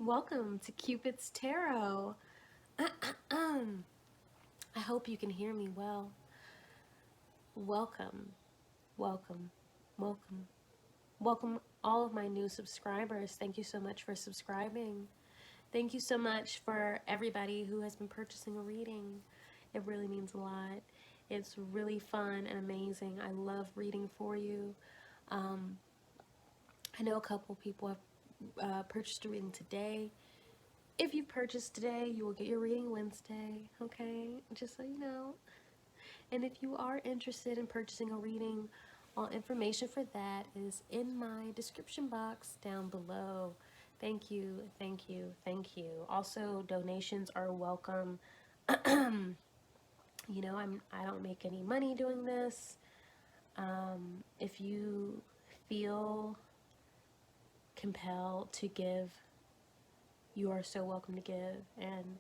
Welcome to Cupid's Tarot. I hope you can hear me well. Welcome, welcome, welcome. Welcome all of my new subscribers. Thank you so much for subscribing. Thank you so much for everybody who has been purchasing a reading. It really means a lot. It's really fun and amazing. I love reading for you. I know a couple people have purchased a reading today. If you've purchased today, you will get your reading Wednesday, okay? Just so you know. And if you are interested in purchasing a reading, all information for that is in my description box down below. Thank you, thank you, thank you. Also, donations are welcome. You know, I don't make any money doing this. If you feel compelled to give, you are so welcome to give. And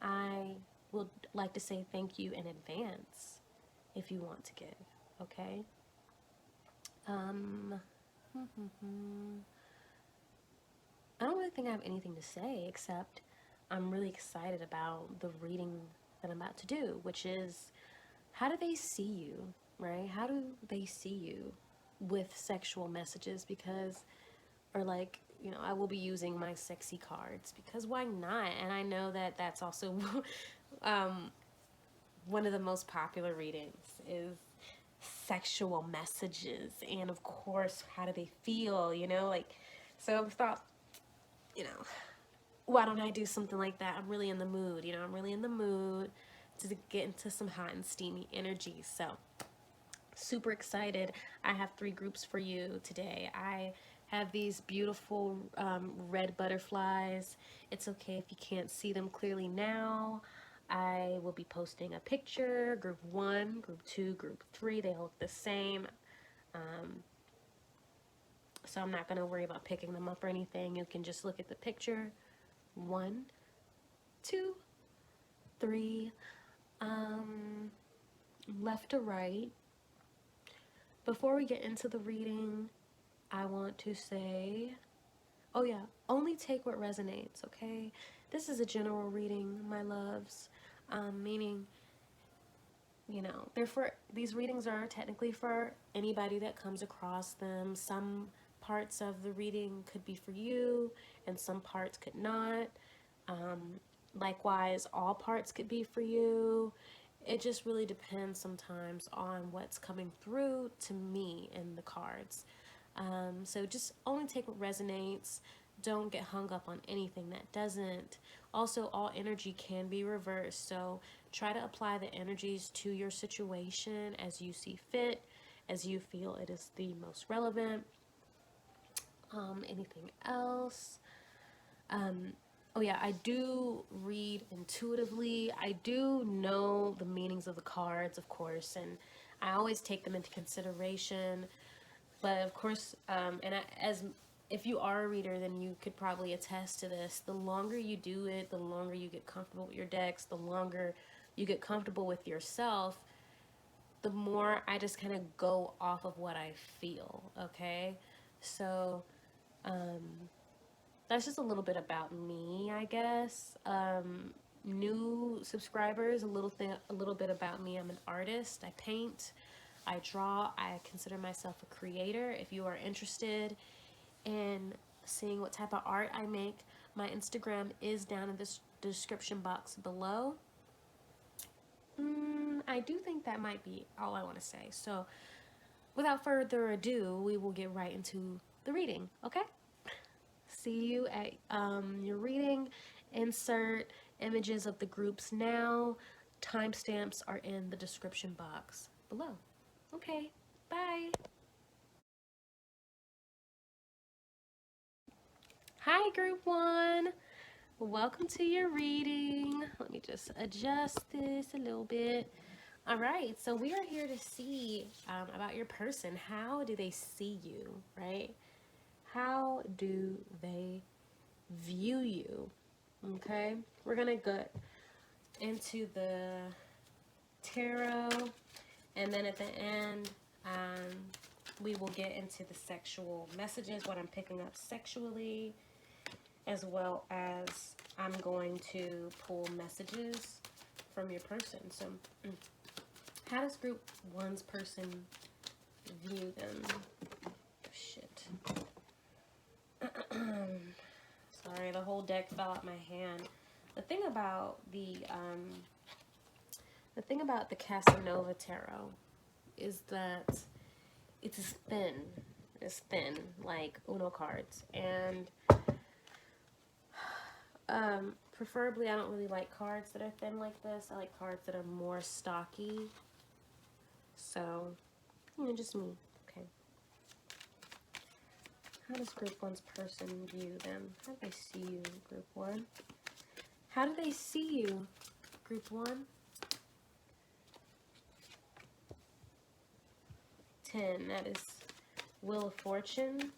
I would like to say thank you in advance if you want to give, okay? I don't really think I have anything to say except I'm really excited about the reading that I'm about to do, which is, how do they see you, right? How do they see you with sexual messages? Because, or like, you know, I will be using my sexy cards because why not? And I know that that's also one of the most popular readings is sexual messages, and of course, how do they feel, you know? Like, so I thought, you know, why don't I do something like that? I'm really in the mood, you know, I'm really in the mood to get into some hot and steamy energy. So super excited. I have 3 groups for you today. I have these beautiful red butterflies. It's okay if you can't see them clearly now. I will be posting a picture, group 1, group 2, group 3. They look the same. So I'm not going to worry about picking them up or anything. You can just look at the picture. 1, 2, 3, left to right. Before we get into the reading, I want to say, oh yeah, only take what resonates, okay? This is a general reading, my loves, meaning, you know, these readings are technically for anybody that comes across them. Some parts of the reading could be for you, and some parts could not. Likewise, all parts could be for you. It just really depends sometimes on what's coming through to me in the cards. So just only take what resonates. Don't get hung up on anything that doesn't. Also, all energy can be reversed. So try to apply the energies to your situation as you see fit, as you feel it is the most relevant. Anything else? Oh yeah, I do read intuitively. I do know the meanings of the cards, of course, and I always take them into consideration. But of course, as if you are a reader, then you could probably attest to this. The longer you do it, the longer you get comfortable with your decks, the longer you get comfortable with yourself, the more I just kind of go off of what I feel, okay? So, that's just a little bit about me, I guess. New subscribers, a little bit about me. I'm an artist. I paint, I draw. I consider myself a creator. If you are interested in seeing what type of art I make, my Instagram is down in the description box below. I do think that might be all I want to say. So, without further ado, we will get right into the reading, okay? See you at your reading. Insert images of the groups now. Timestamps are in the description box below. Okay, bye. Hi, group 1. Welcome to your reading. Let me just adjust this a little bit. All right, so we are here to see about your person. How do they see you, right? How do they view you? Okay, we're gonna get into the tarot, and then at the end we will get into the sexual messages, what I'm picking up sexually, as well as I'm going to pull messages from your person. So, how does group one's person view them? Shit. Sorry, the whole deck fell out my hand. The thing about the Casanova Tarot is that it's thin. It's thin, like Uno cards. And preferably, I don't really like cards that are thin like this. I like cards that are more stocky. So, you know, just me. Okay. How does group one's person view them? How do they see you, group one? How do they see you, group one? 10, that is Wheel of Fortune.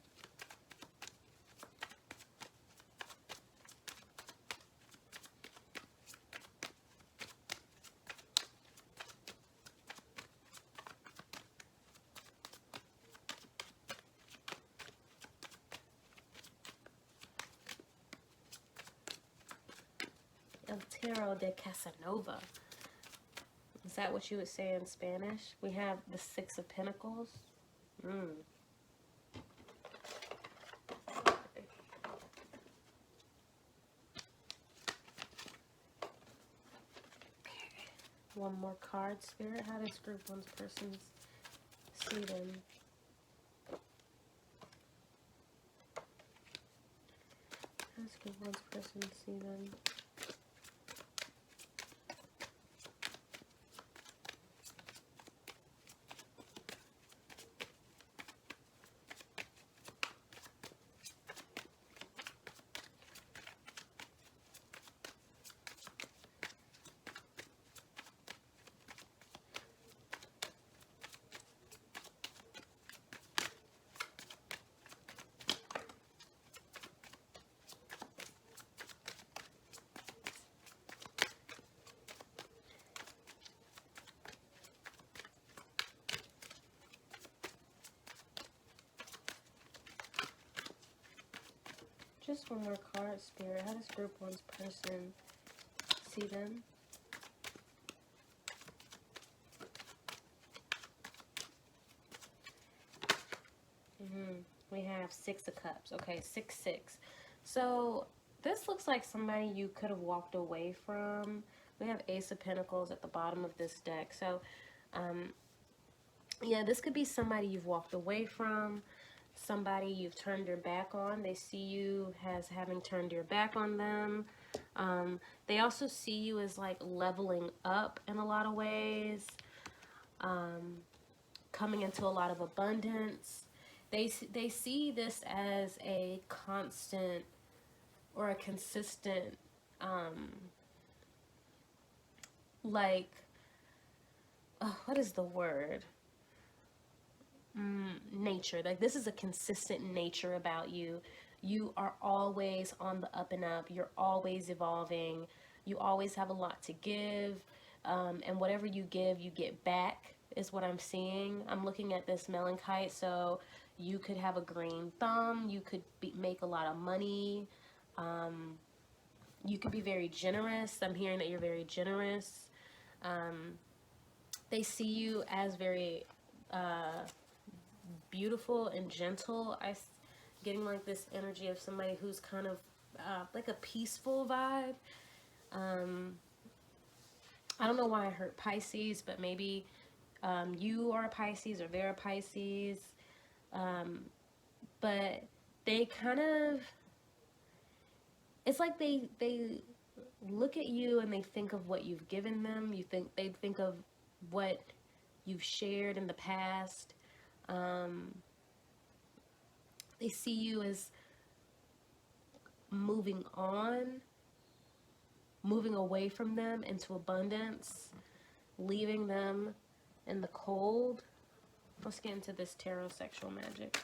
El Tarot de Casanova. Is that what you would say in Spanish? We have the Six of Pentacles. One more card, Spirit. How does group one's person see them? How does group one's person see them? Just one more card, Spirit. How does group one's person see them? We have Six of Cups. Okay, 6-6. So this looks like somebody you could have walked away from. We have Ace of Pentacles at the bottom of this deck. So, yeah, this could be somebody you've walked away from. Somebody you've turned your back on. They see you as having turned your back on them. They also see you as like leveling up in a lot of ways, coming into a lot of abundance. They see this as a constant or a consistent, like, what is the word? Nature. Like, this is a consistent nature about you. You are always on the up and up. You're always evolving. You always have a lot to give, and whatever you give, you get back, is what I'm seeing. I'm looking at this Melanchite, so you could have a green thumb. You could make a lot of money. You could be very generous. I'm hearing that you're very generous. They see you as very beautiful and gentle. I'm getting like this energy of somebody who's kind of like a peaceful vibe. I don't know why I heard Pisces, but maybe you are a Pisces or they're a Pisces. But they kind of, it's like they look at you and they think of what you've given them. They think of what you've shared in the past. They see you as moving on, moving away from them into abundance, leaving them in the cold. Let's get into this tarot sexual magic.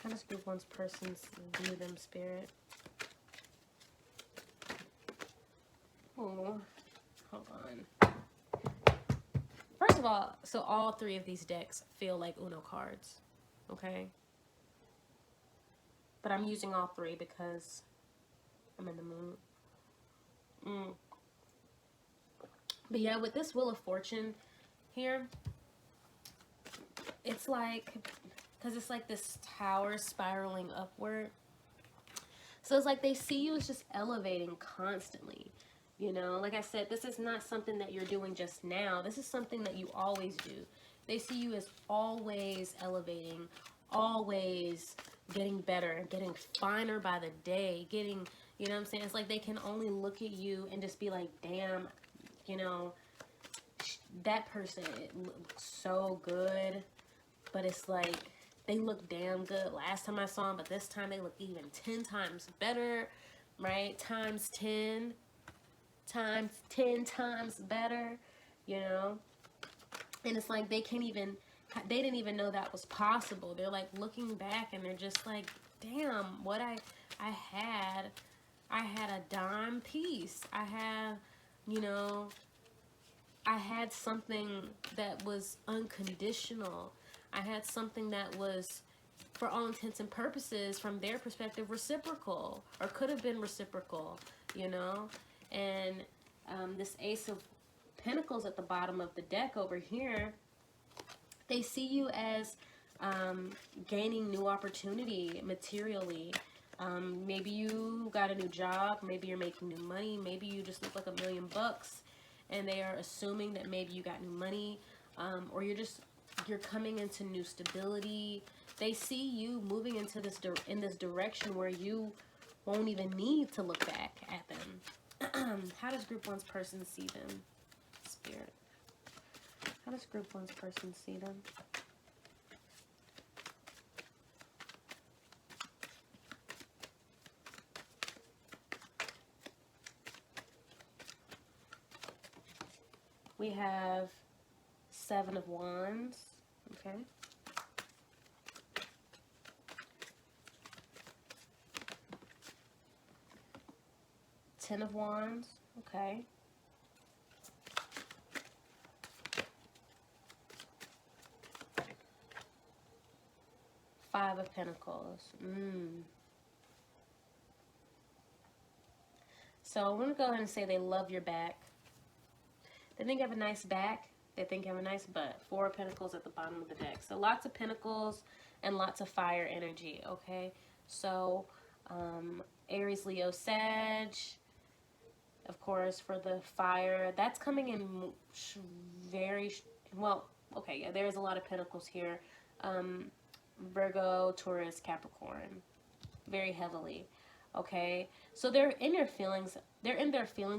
How does group one's person view them, Spirit? Oh, hold on. First of all, so all three of these decks feel like Uno cards, okay? But I'm using all three because I'm in the mood. But yeah, with this Wheel of Fortune here, it's like, because it's like this tower spiraling upward. So it's like they see you as just elevating constantly. You know, like I said, this is not something that you're doing just now. This is something that you always do. They see you as always elevating, always getting better, getting finer by the day, getting, you know what I'm saying? It's like they can only look at you and just be like, damn, you know, that person, it looks so good. But it's like, they look damn good last time I saw them, but this time they look even 10 times better, right? Times 10 times better, you know? And it's like they didn't even know that was possible. They're like looking back and they're just like, damn, what I had a dime piece. I had, you know, I had something that was unconditional. I had something that was, for all intents and purposes, from their perspective, reciprocal, or could have been reciprocal, you know? And this Ace of Pentacles at the bottom of the deck over here, they see you as gaining new opportunity materially. Maybe you got a new job, maybe you're making new money, maybe you just look like $1 million and they are assuming that maybe you got new money, or you're coming into new stability. They see you moving into this direction where you won't even need to look back at them. How does Group 1's person see them? Spirit. How does Group 1's person see them? We have 7 of Wands. Okay. Ten of Wands. Okay. Five of Pentacles. So I'm going to go ahead and say they love your back. They think you have a nice back. They think you have a nice butt. 4 of Pentacles at the bottom of the deck. So lots of Pentacles and lots of fire energy, okay? So Aries, Leo, Sag. Of course, for the fire, that's coming in very, well, okay, yeah, there's a lot of Pentacles here. Virgo, Taurus, Capricorn, very heavily, okay? So they're in their feelings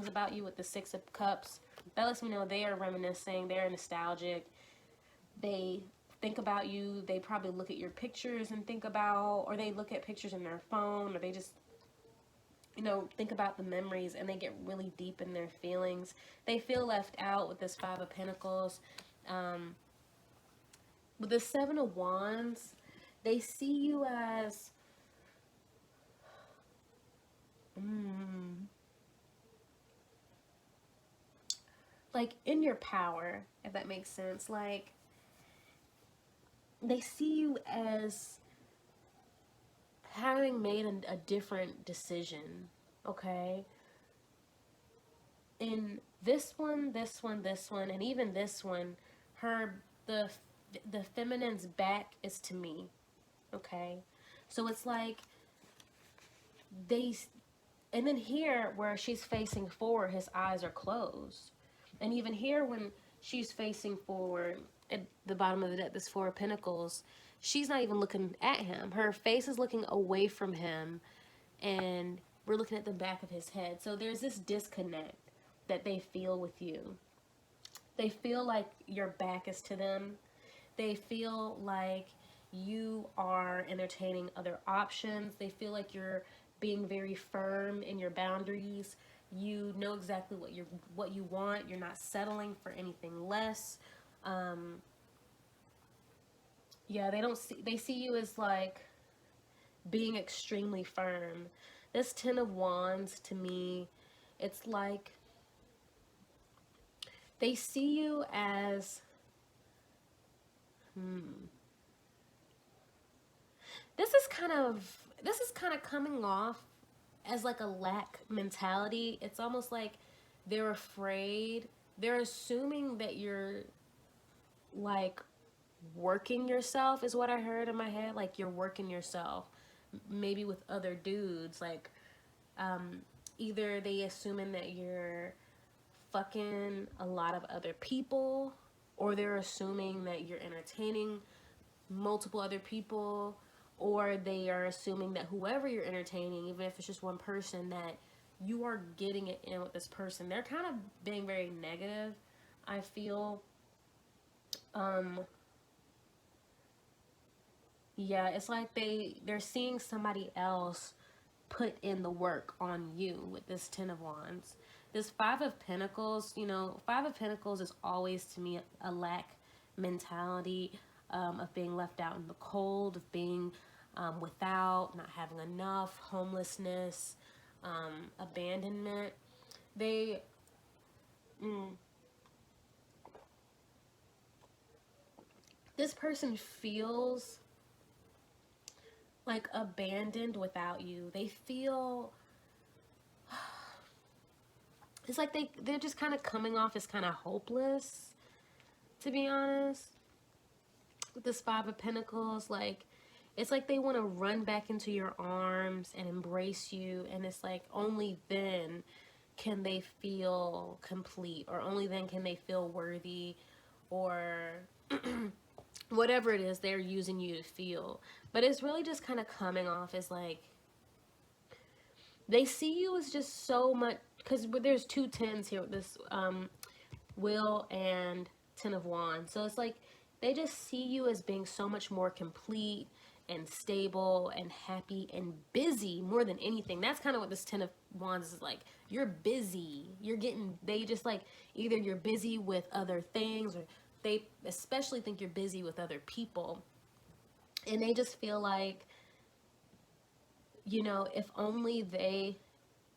about you with the 6 of Cups. That lets me know they are reminiscing, they're nostalgic, they think about you, they probably look at your pictures and think about, or they look at pictures in their phone, or they just, you know, think about the memories, and they get really deep in their feelings. They feel left out with this 5 of Pentacles. With the 7 of Wands, they see you as like in your power, if that makes sense. Like, they see you as having made a different decision, okay? In this one, and even this one, the feminine's back is to me, okay? So it's like and then here where she's facing forward, his eyes are closed. And even here when she's facing forward at the bottom of the deck, this 4 of Pentacles, she's not even looking at him. Her face is looking away from him, and we're looking at the back of his head. So there's this disconnect that they feel with you. They feel like your back is to them. They feel like you are entertaining other options. They feel like you're being very firm in your boundaries. You know exactly what you want. You're not settling for anything less. Yeah, they see you as like being extremely firm. This 10 of Wands, to me, it's like they see you as this is kind of coming off as like a lack mentality. It's almost like they're afraid. They're assuming that you're like working yourself, is what I heard in my head. Like you're working yourself, maybe with other dudes. Like either they assuming that you're fucking a lot of other people, or they're assuming that you're entertaining multiple other people, or they are assuming that whoever you're entertaining, even if it's just one person, that you are getting it in with this person. They're kind of being very negative, I feel. Yeah, it's like they're seeing somebody else put in the work on you with this Ten of Wands. This Five of Pentacles, you know, Five of Pentacles is always to me a lack mentality, of being left out in the cold, of being without, not having enough, homelessness, abandonment. They, this person feels like abandoned without you. They feel, it's like they're just kind of coming off as kind of hopeless, to be honest. With this Five of Pentacles, like, it's like they want to run back into your arms and embrace you, and it's like only then can they feel complete, or only then can they feel worthy, or whatever it is they're using you to feel. But it's really just kind of coming off as like they see you as just so much, because there's two tens here with this Wheel and Ten of Wands. So it's like they just see you as being so much more complete and stable and happy and busy more than anything. That's kind of what this Ten of Wands is like. You're busy. They just like, either you're busy with other things, or they especially think you're busy with other people. And they just feel like, you know, if only they,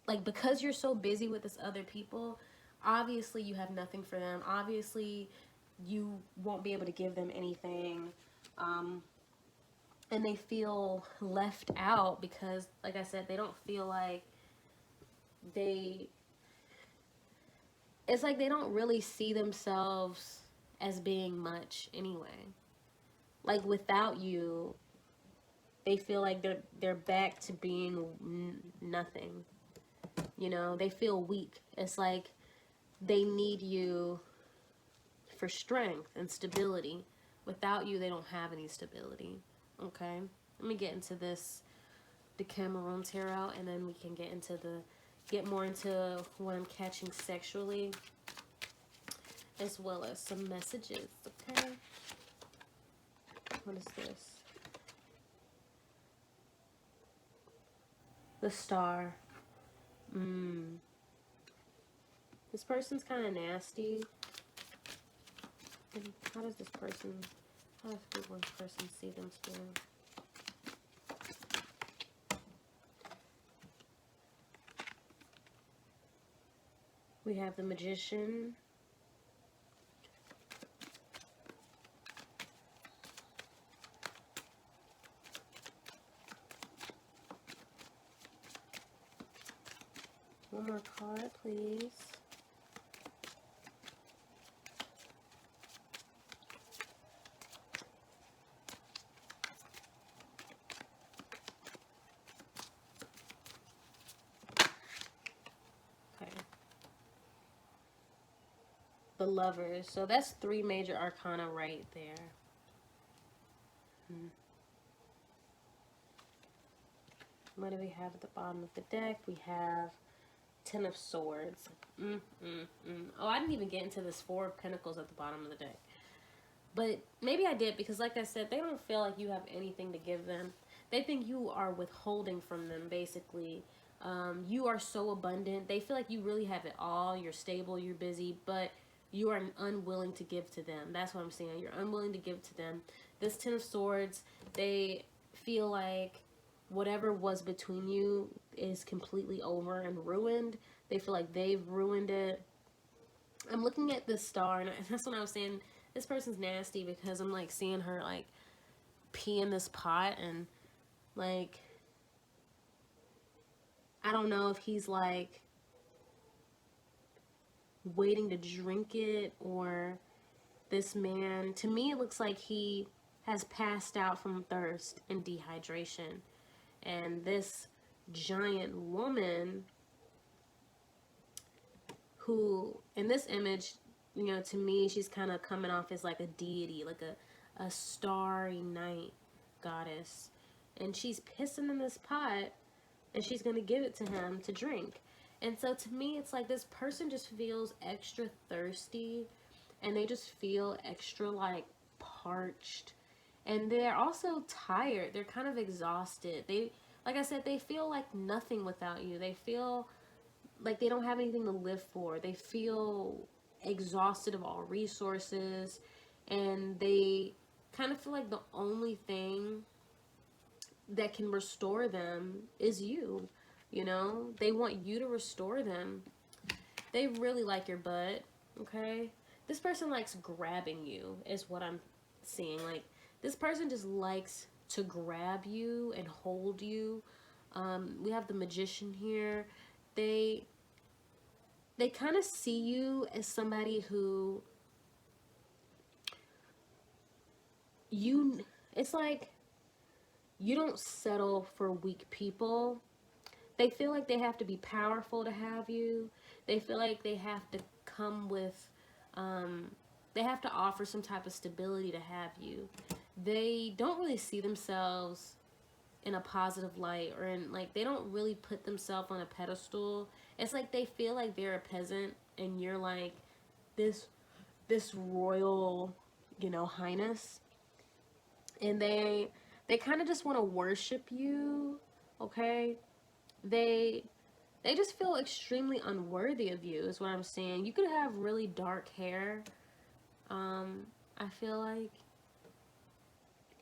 like, because you're so busy with this other people, obviously you have nothing for them. Obviously you won't be able to give them anything. And they feel left out because, like I said, they don't feel like it's like they don't really see themselves as being much anyway. Like, without you, they feel like they're back to being nothing. You know, they feel weak. It's like they need you for strength and stability. Without you, they don't have any stability. Okay, let me get into this Decameron Tarot, and then we can get more into what I'm catching sexually, as well as some messages. Okay, what is this? The Star. This person's kind of nasty. And how does this person see them still? We have the Magician. One more card, please. The Lovers. So that's 3 major arcana right there. What do we have at the bottom of the deck? We have Ten of Swords. Oh, I didn't even get into this Four of Pentacles at the bottom of the deck. But maybe I did, because like I said, they don't feel like you have anything to give them. They think you are withholding from them, basically. You are so abundant. They feel like you really have it all. You're stable, you're busy, but you are unwilling to give to them. That's what I'm saying. You're unwilling to give to them. This Ten of Swords, they feel like whatever was between you is completely over and ruined. They feel like they've ruined it. I'm looking at this Star, and that's what I was saying. This person's nasty, because I'm like seeing her like pee in this pot, and like I don't know if he's like waiting to drink it, or this man, to me it looks like he has passed out from thirst and dehydration. And this giant woman, who in this image, you know, to me she's kind of coming off as like a deity, like a starry night goddess, and she's pissing in this pot and she's gonna give it to him to drink. And so to me it's like this person just feels extra thirsty, and they just feel extra like parched, and they're also tired. They're kind of exhausted. They, like I said, they feel like nothing without you. They feel like they don't have anything to live for. They feel exhausted of all resources, and they kind of feel like the only thing that can restore them is you. You know, they want you to restore them. They really like your butt, okay? This person likes grabbing you, is what I'm seeing. Like, this person just likes to grab you and hold you. We have the Magician here. They kind of see you as somebody who it's like you don't settle for weak people. They feel like they have to be powerful to have you. They feel like they have to come with, they have to offer some type of stability to have you. They don't really see themselves in a positive light, or in, like, they don't really put themselves on a pedestal. It's like they feel like they're a peasant and you're like this royal, you know, highness. And they kind of just want to worship you, okay? They just feel extremely unworthy of you, is what I'm saying. You could have really dark hair. I feel like,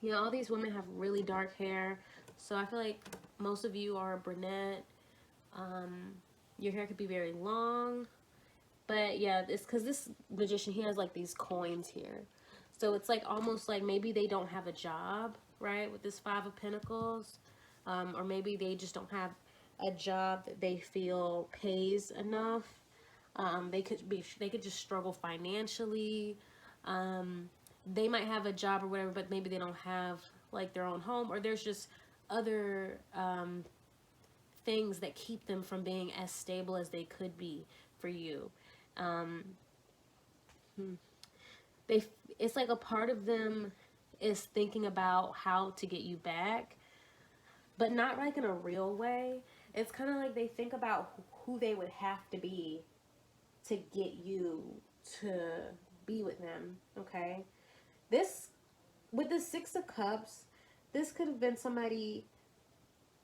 you know, all these women have really dark hair. So I feel like most of you are brunette. Your hair could be very long. But yeah, it's because this Magician, he has like these coins here. So it's like almost like maybe they don't have a job, right, with this Five of Pentacles. Or maybe they just don't have a job that they feel pays enough. They could just struggle financially. They might have a job or whatever, but maybe they don't have like their own home, or there's just other things that keep them from being as stable as they could be for you. It's like a part of them is thinking about how to get you back, but not like in a real way. It's kind of like they think about who they would have to be to get you to be with them, okay? This, with the Six of Cups, this could have been somebody,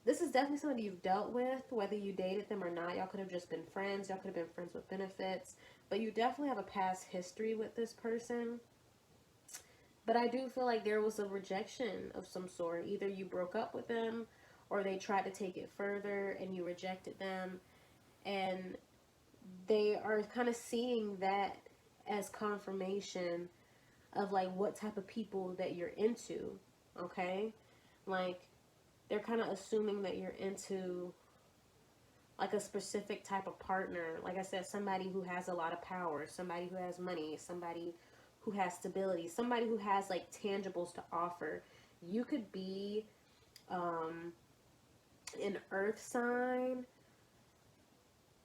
this is definitely somebody you've dealt with, whether you dated them or not. Y'all could have just been friends. Y'all could have been friends with benefits. But you definitely have a past history with this person. But I do feel like there was a rejection of some sort. Either you broke up with them, or they tried to take it further and you rejected them. And they are kind of seeing that as confirmation of like what type of people that you're into, okay? Like, they're kind of assuming that you're into like a specific type of partner. Like I said, somebody who has a lot of power, somebody who has money, somebody who has stability, somebody who has like tangibles to offer. You could be an earth sign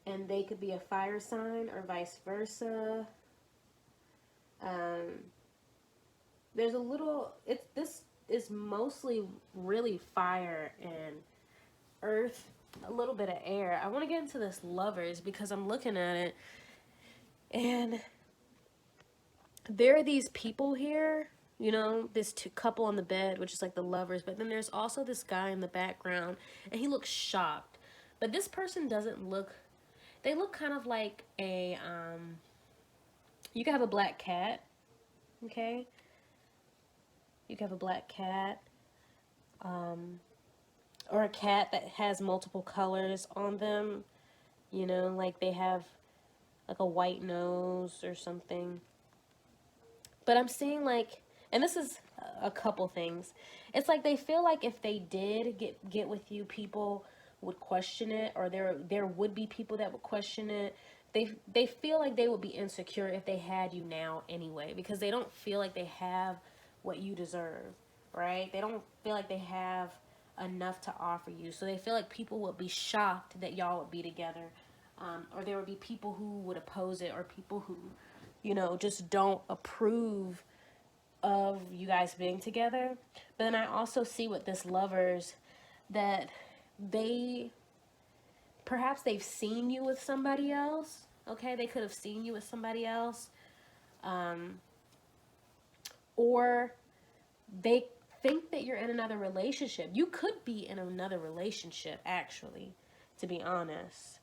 and they could be a fire sign, or vice versa. There's a little, this is mostly really fire and earth, a little bit of air. I want to get into this Lovers because I'm looking at it and there are these people here, you know, this couple on the bed, which is like the Lovers, but then there's also this guy in the background and he looks shocked. But this person doesn't look, they look kind of like a, you can have a black cat, okay? You can have a black cat, or a cat that has multiple colors on them, you know, like they have like a white nose or something. But I'm seeing like, and this is a couple things. It's like they feel like if they did get with you, people would question it, or there would be people that would question it. They feel like they would be insecure if they had you now anyway, because they don't feel like they have what you deserve, right? They don't feel like they have enough to offer you. So they feel like people would be shocked that y'all would be together. Or there would be people who would oppose it, or people who, you know, just don't approve of you guys being together. But then I also see with this lovers that perhaps they've seen you with somebody else. Okay, they could have seen you with somebody else. Or they think that you're in another relationship. You could be in another relationship, actually, to be honest.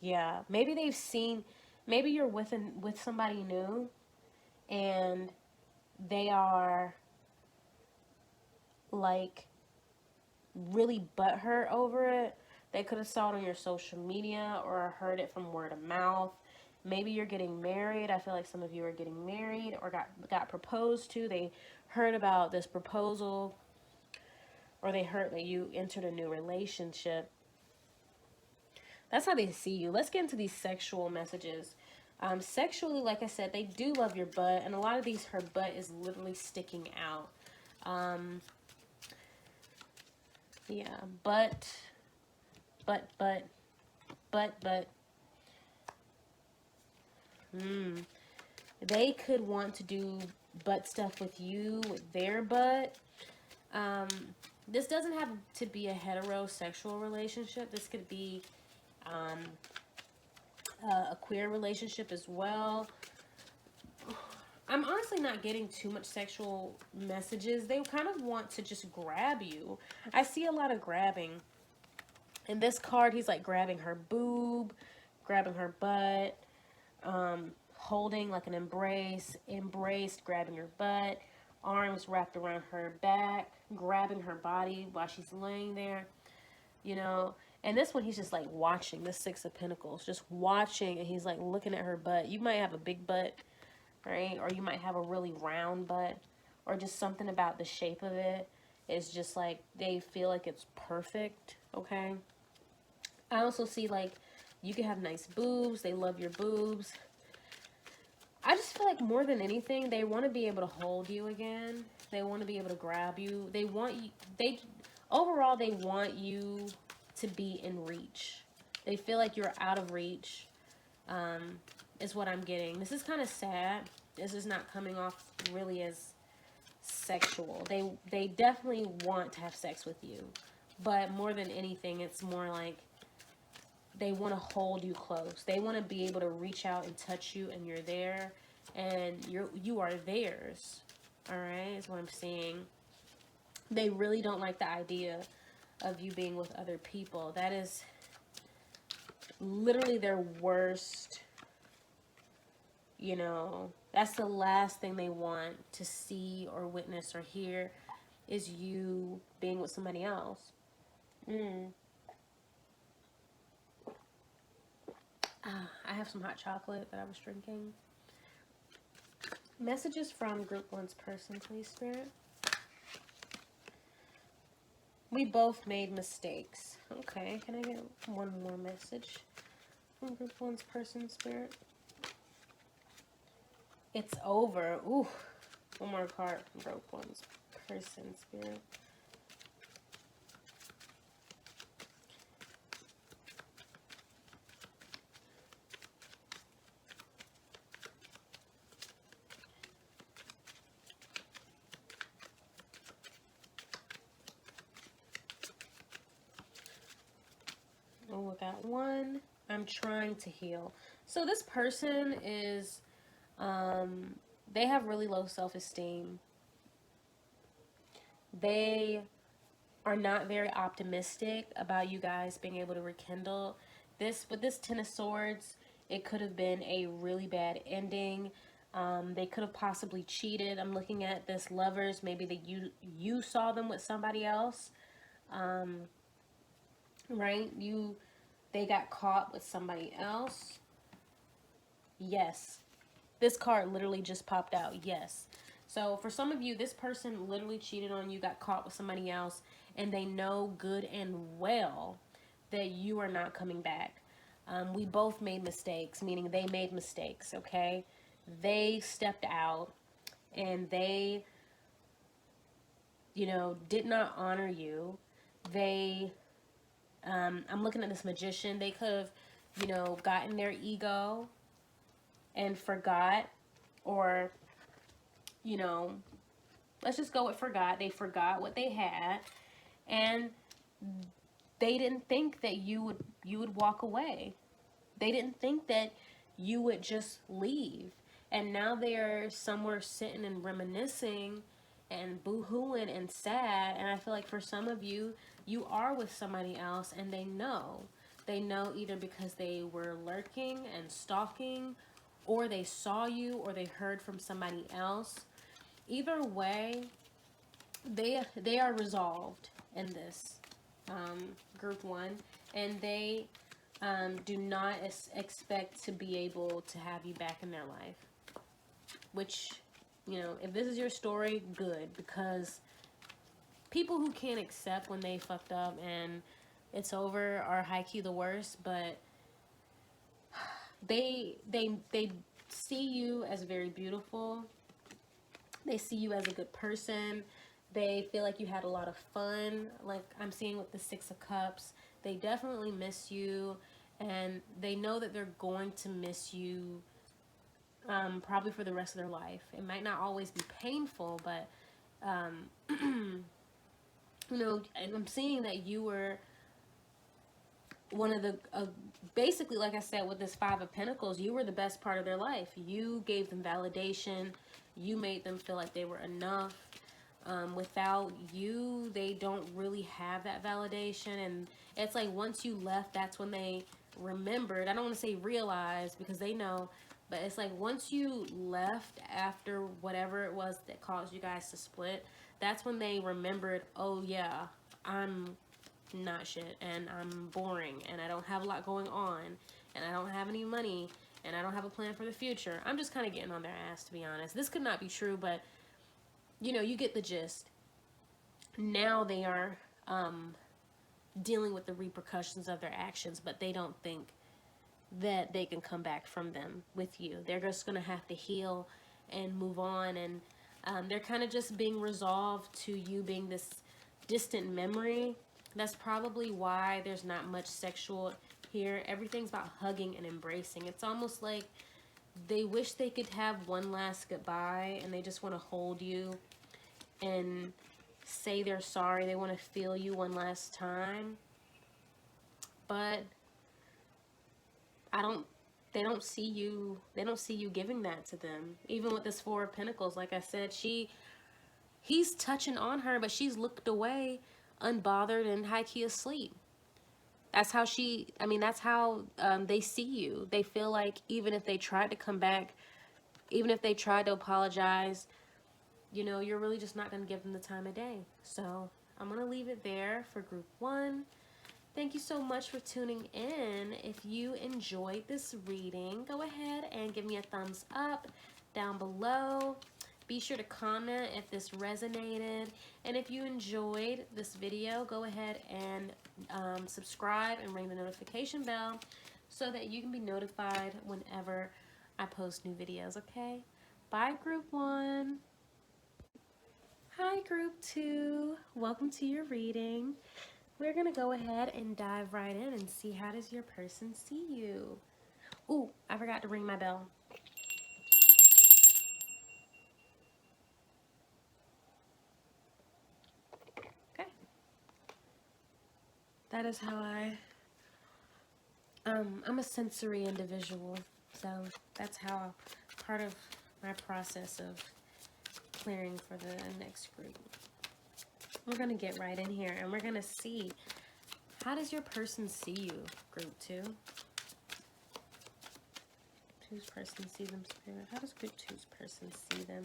Yeah, maybe they've seen, maybe you're with somebody new, and they are like really butthurt over it. They could have saw it on your social media or heard it from word of mouth. Maybe you're getting married. I feel like some of you are getting married or got proposed to. They heard about this proposal, or they heard that you entered a new relationship. That's how they see you. Let's get into these sexual messages. Sexually, like I said, they do love your butt, and a lot of these, her butt is literally sticking out. Yeah, but. They could want to do butt stuff with you, with their butt. This doesn't have to be a heterosexual relationship. This could be a queer relationship as well. I'm honestly not getting too much sexual messages. They kind of want to just grab you. I see a lot of grabbing. In this card, he's like grabbing her boob, grabbing her butt, holding like an embrace, grabbing her butt, arms wrapped around her back, grabbing her body while she's laying there, you know. And this one, he's just like watching, the Six of Pentacles, just watching, and he's like looking at her butt. You might have a big butt, right? Or you might have a really round butt, or just something about the shape of it is just like, they feel like it's perfect, okay? I also see like, you can have nice boobs. They love your boobs. I just feel like more than anything, they want to be able to hold you again. They want to be able to grab you. They want you, overall, they want you to be in reach. They feel like you're out of reach, is what I'm getting. This is kind of sad. This is not coming off really as sexual. They definitely want to have sex with you. But more than anything, it's more like, they want to hold you close. They want to be able to reach out and touch you, and you're there, and you are theirs. All right, is what I'm seeing. They really don't like the idea of you being with other people. That is literally their worst, you know, that's the last thing they want to see or witness or hear, is you being with somebody else. I have some hot chocolate that I was drinking. Messages from Group 1's person, please, Spirit. We both made mistakes. Okay, can I get one more message from Group 1's person, Spirit? It's over. Ooh, one more card from Group 1's person, Spirit. Oh, we got one. I'm trying to heal. So this person is, they have really low self-esteem. They are not very optimistic about you guys being able to rekindle. With this Ten of Swords, it could have been a really bad ending. They could have possibly cheated. I'm looking at this lovers. Maybe that you saw them with somebody else. Right? They got caught with somebody else. Yes. This card literally just popped out. Yes. So for some of you, this person literally cheated on you, got caught with somebody else, and they know good and well that you are not coming back. We both made mistakes, meaning they made mistakes, okay? They stepped out and they, you know, did not honor you. They, I'm looking at this magician. They could have, you know, gotten their ego and forgot, or, you know, let's just go with forgot. They forgot what they had, and they didn't think that you would walk away. They didn't think that you would just leave. And now they're somewhere sitting and reminiscing and boo-hooing and sad. And I feel like for some of you, you are with somebody else and they know. They know either because they were lurking and stalking, or they saw you, or they heard from somebody else. Either way, they are resolved in this, group one, and they do not expect to be able to have you back in their life. Which, you know, if this is your story, good, because people who can't accept when they fucked up and it's over are high-key the worst. But they see you as very beautiful. They see you as a good person. They feel like you had a lot of fun, like I'm seeing with the Six of Cups. They definitely miss you, and they know that they're going to miss you probably for the rest of their life. It might not always be painful, but you know, and I'm seeing that you were one of the, basically, like I said, with this Five of Pentacles, you were the best part of their life. You gave them validation. You made them feel like they were enough. Without you, they don't really have that validation. And it's like once you left, that's when they remembered. I don't want to say realized, because they know, but it's like once you left after whatever it was that caused you guys to split, that's when they remembered, oh yeah, I'm not shit, and I'm boring, and I don't have a lot going on, and I don't have any money, and I don't have a plan for the future. I'm just kind of getting on their ass, to be honest. This could not be true, but you know, you get the gist. Now they are dealing with the repercussions of their actions, but they don't think that they can come back from them with you. They're just going to have to heal and move on, and they're kind of just being resolved to you being this distant memory. That's probably why there's not much sexual here. Everything's about hugging and embracing. It's almost like they wish they could have one last goodbye, and they just want to hold you and say they're sorry. They want to feel you one last time. But they don't see you giving that to them. Even with this Four of Pentacles, like I said, he's touching on her, but she's looked away, unbothered and high-key asleep. That's how that's how they see you. They feel like even if they tried to come back, even if they tried to apologize, you know, you're really just not going to give them the time of day. So I'm going to leave it there for group one. Thank you so much for tuning in. If you enjoyed this reading, go ahead and give me a thumbs up down below. Be sure to comment if this resonated. And if you enjoyed this video, go ahead and subscribe and ring the notification bell so that you can be notified whenever I post new videos, okay? Bye, group one. Hi, group two. Welcome to your reading. We're going to go ahead and dive right in and see, how does your person see you? Ooh, I forgot to ring my bell. Okay. That is how I'm a sensory individual. So that's how part of my process of clearing for the next group. We're going to get right in here and we're going to see, how does your person see you, group two? Two's person see them, spirit. How does group two's person see them?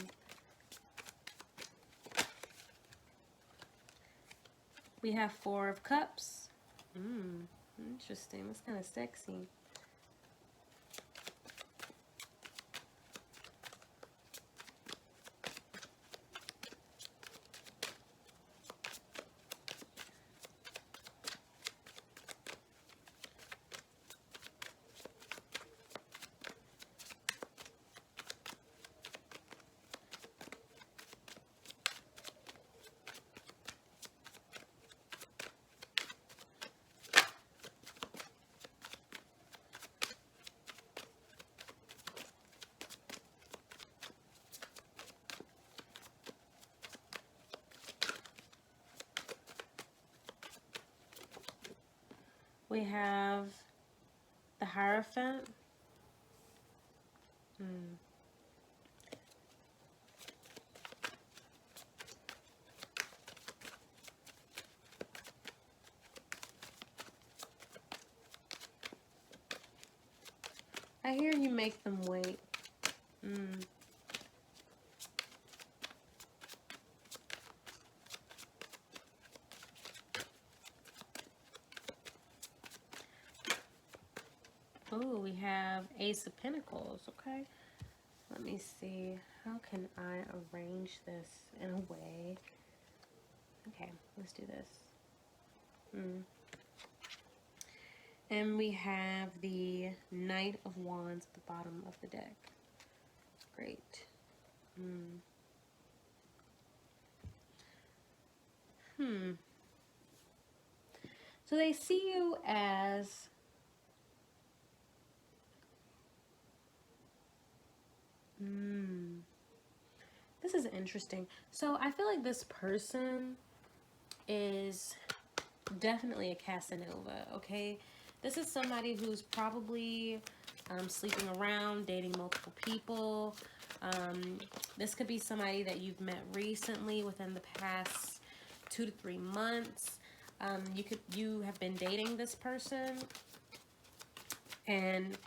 We have Four of Cups. Interesting. That's kind of sexy. We have the Hierophant. I hear you make them wait. Oh, we have Ace of Pentacles. Okay. Let me see. How can I arrange this in a way? Okay, let's do this. And we have the Knight of Wands at the bottom of the deck. Great. So they see you as this is interesting. So I feel like this person is definitely a Casanova, okay? This is somebody who's probably sleeping around, dating multiple people. This could be somebody that you've met recently within the past 2 to 3 months. You have been dating this person, and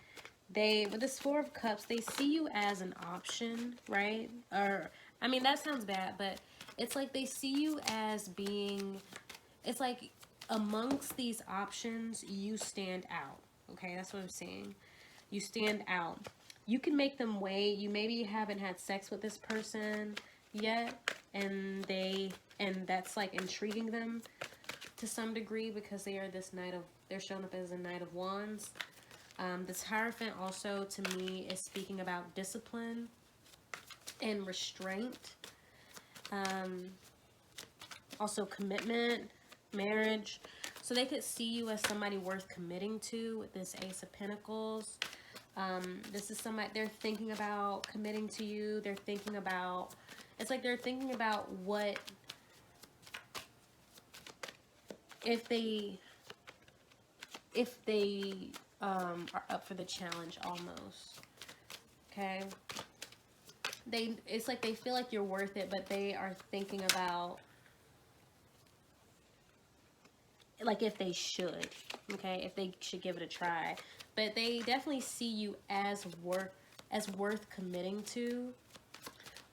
with this Four of Cups, they see you as an option, right? Or, I mean, that sounds bad, but it's like they see you as being, it's like amongst these options, you stand out. Okay, that's what I'm saying. You stand out. You can make them wait. You maybe haven't had sex with this person yet, and that's like intriguing them to some degree because they are they're showing up as a Knight of Wands. This Hierophant also, to me, is speaking about discipline and restraint. Also commitment, marriage. So they could see you as somebody worth committing to with this Ace of Pentacles. This is somebody, they're thinking about committing to you. They're thinking about, it's like they're thinking about what, if they are up for the challenge almost. Okay. It's like they feel like you're worth it, but they are thinking about like if they should, okay, if they should give it a try. But they definitely see you as worth committing to,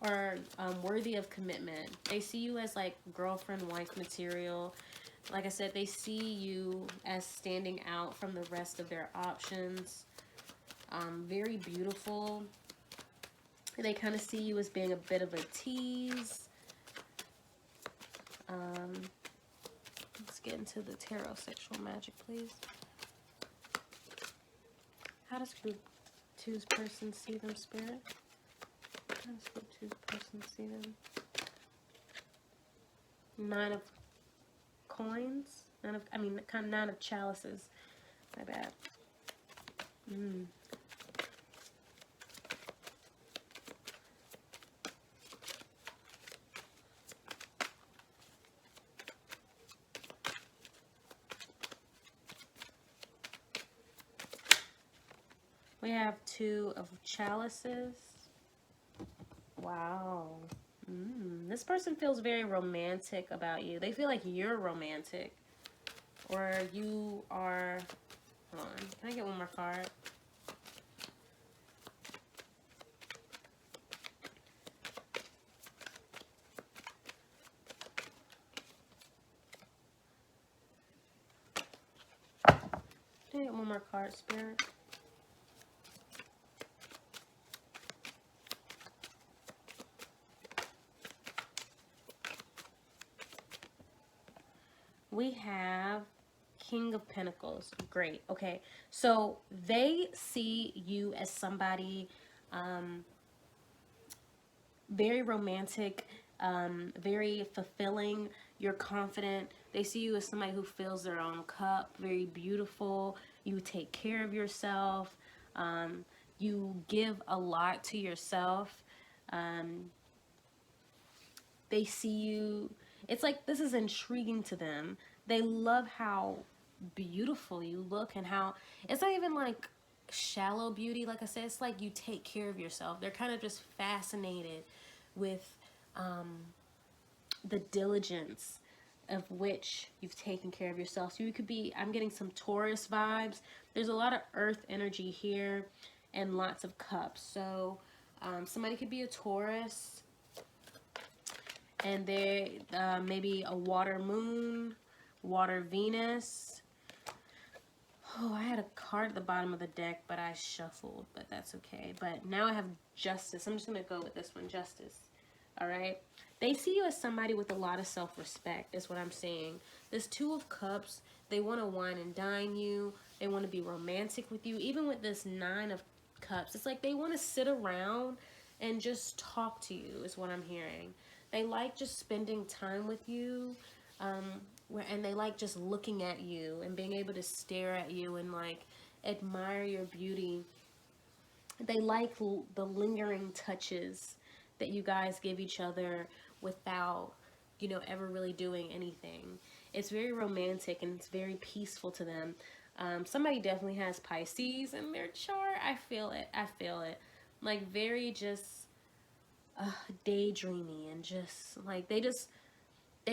or worthy of commitment. They see you as like girlfriend, wife material. Like I said, they see you as standing out from the rest of their options. Very beautiful. They kind of see you as being a bit of a tease. Let's get into the tarot sexual magic, please. How does group 2's person see them, Spirit? How does group 2's person see them? 9 of coins? 9 of chalices. My bad. We have 2 of chalices. Wow. This person feels very romantic about you. They feel like you're romantic. Or you are... Hold on. Can I get one more card? Can I get one more card, Spirit? We have King of Pentacles. Great. Okay. So they see you as somebody very romantic, very fulfilling. You're confident. They see you as somebody who fills their own cup. Very beautiful. You take care of yourself. You give a lot to yourself. They see you. It's like this is intriguing to them. They love how beautiful you look, and how it's not even like shallow beauty. Like I said, it's like you take care of yourself. They're kind of just fascinated with the diligence of which you've taken care of yourself. So you could be, I'm getting some Taurus vibes. There's a lot of earth energy here and lots of cups. So somebody could be a Taurus, and they maybe a water moon, water Venus. Oh, I had a card at the bottom of the deck, but I shuffled, but that's okay. But now I have Justice. I'm just going to go with this one, Justice. All right? They see you as somebody with a lot of self-respect, is what I'm saying. This Two of Cups, they want to wine and dine you. They want to be romantic with you. Even with this Nine of Cups, it's like they want to sit around and just talk to you, is what I'm hearing. They like just spending time with you. And they like just looking at you and being able to stare at you and like admire your beauty. They like the lingering touches that you guys give each other without, you know, ever really doing anything. It's very romantic and it's very peaceful to them. Somebody definitely has Pisces in their chart. I feel it. I feel it. Like very just daydreamy, and just like they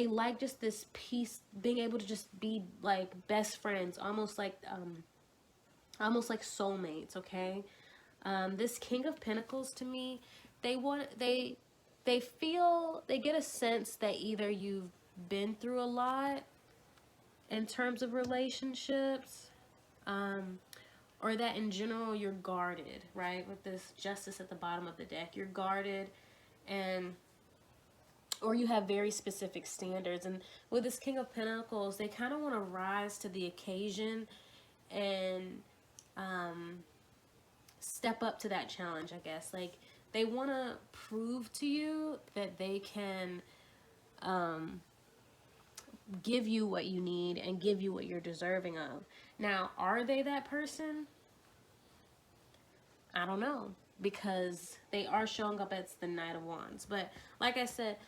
like just this peace, being able to just be like best friends, almost like soulmates. Okay, this King of Pentacles, to me, they feel, they get a sense that either you've been through a lot in terms of relationships, or that in general you're guarded, right? With this Justice at the bottom of the deck, you're guarded, and or you have very specific standards. And with this King of Pentacles, they kind of want to rise to the occasion and step up to that challenge, I guess. Like, they want to prove to you that they can give you what you need and give you what you're deserving of. Now, are they that person? I don't know, because they are showing up as the Knight of Wands. But like I said,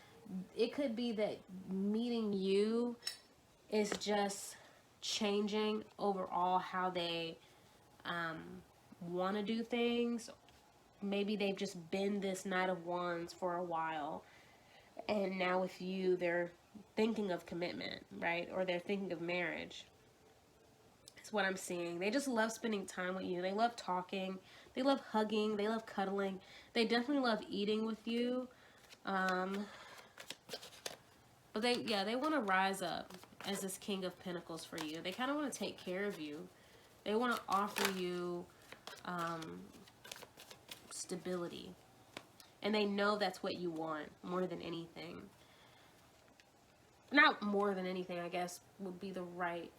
it could be that meeting you is just changing overall how they want to do things. Maybe they've just been this Knight of Wands for a while, and now with you, they're thinking of commitment, right? Or they're thinking of marriage. That's what I'm seeing. They just love spending time with you. They love talking. They love hugging. They love cuddling. They definitely love eating with you. But they want to rise up as this King of Pentacles for you. They kind of want to take care of you. They want to offer you stability. And they know that's what you want more than anything. Not more than anything, I guess, would be the right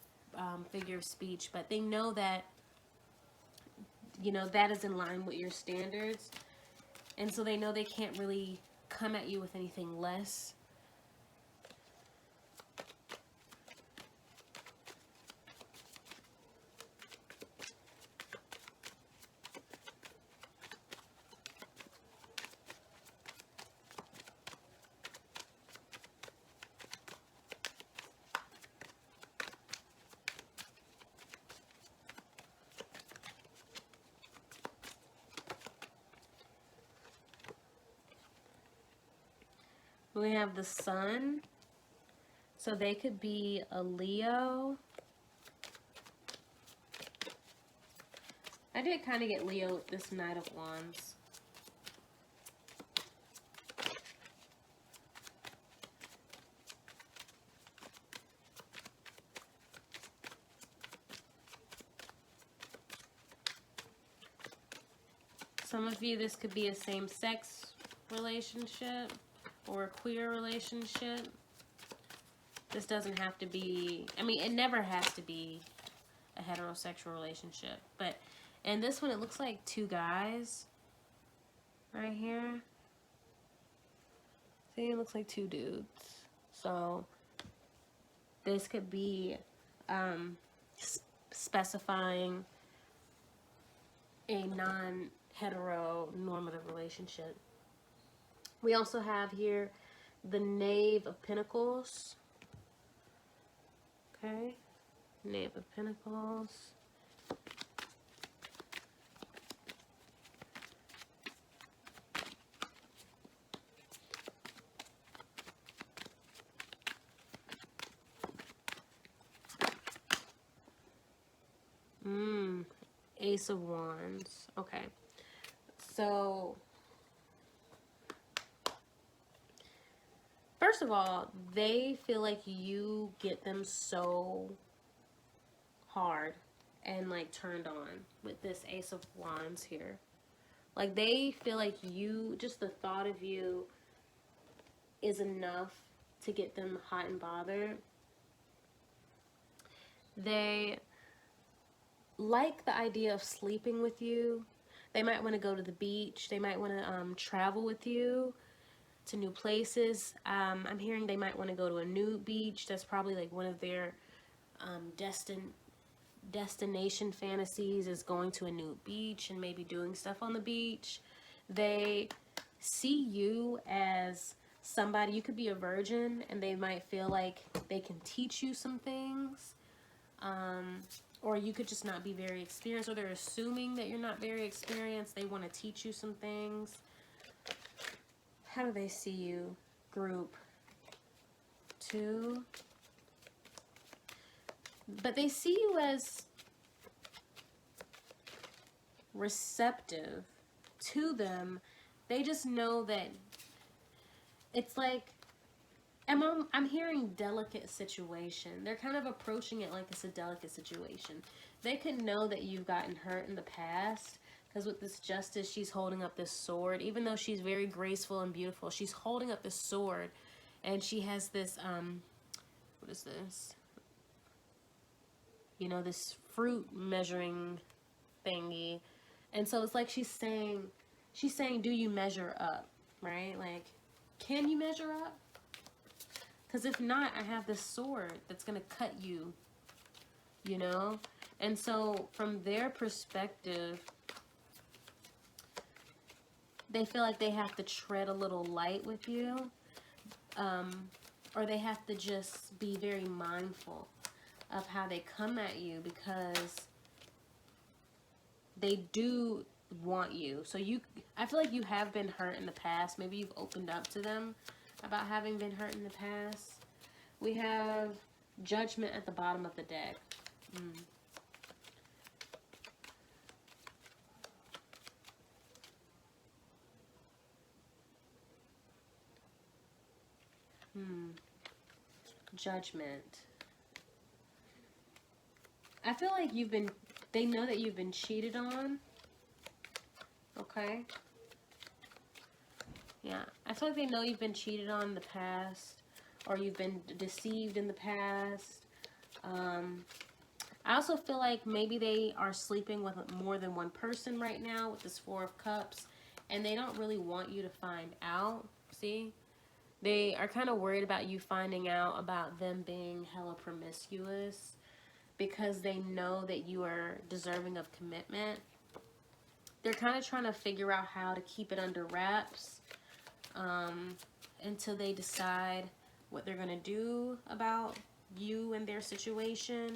figure of speech. But they know that, you know, that is in line with your standards. And so they know they can't really come at you with anything less. We have the Sun, so they could be a Leo. I did kind of get Leo with this Knight of Wands. Some of you, this could be a same-sex relationship or a queer relationship. This doesn't have to be, I mean, it never has to be a heterosexual relationship. But in this one, it looks like two guys right here. See, it looks like two dudes. So this could be specifying a non-heteronormative relationship. We also have here the Knave of Pentacles. Okay. Knave of Pentacles. Ace of Wands. Okay. So, first of all, they feel like you get them so hard and like turned on with this Ace of Wands here. Like they feel like you, just the thought of you is enough to get them hot and bothered. They like the idea of sleeping with you. They might want to go to the beach. They might want to travel with you to new places. I'm hearing they might want to go to a new beach. That's probably like one of their destination fantasies, is going to a new beach and maybe doing stuff on the beach. They see you as somebody, you could be a virgin, and they might feel like they can teach you some things. Or you could just not be very experienced, or they're assuming that you're not very experienced. They want to teach you some things. How do they see you? Group 2. But they see you as receptive to them. They just know that it's like, I'm hearing delicate situation. They're kind of approaching it like it's a delicate situation. They could know that you've gotten hurt in the past, because with this Justice, she's holding up this sword. Even though she's very graceful and beautiful, she's holding up this sword, and she has this, what is this? You know, this fruit measuring thingy. And so it's like she's saying, do you measure up, right? Like, can you measure up? Because if not, I have this sword that's going to cut you, you know? And so from their perspective, they feel like they have to tread a little light with you, or they have to just be very mindful of how they come at you, because they do want you. So I feel like you have been hurt in the past. Maybe you've opened up to them about having been hurt in the past. We have Judgment at the bottom of the deck. Judgment. I feel like they know that you've been cheated on. Okay. Yeah, I feel like they know you've been cheated on in the past, or you've been deceived in the past. I also feel like maybe they are sleeping with more than one person right now with this Four of Cups, and they don't really want you to find out. See? They are kind of worried about you finding out about them being hella promiscuous, because they know that you are deserving of commitment. They're kind of trying to figure out how to keep it under wraps until they decide what they're going to do about you and their situation.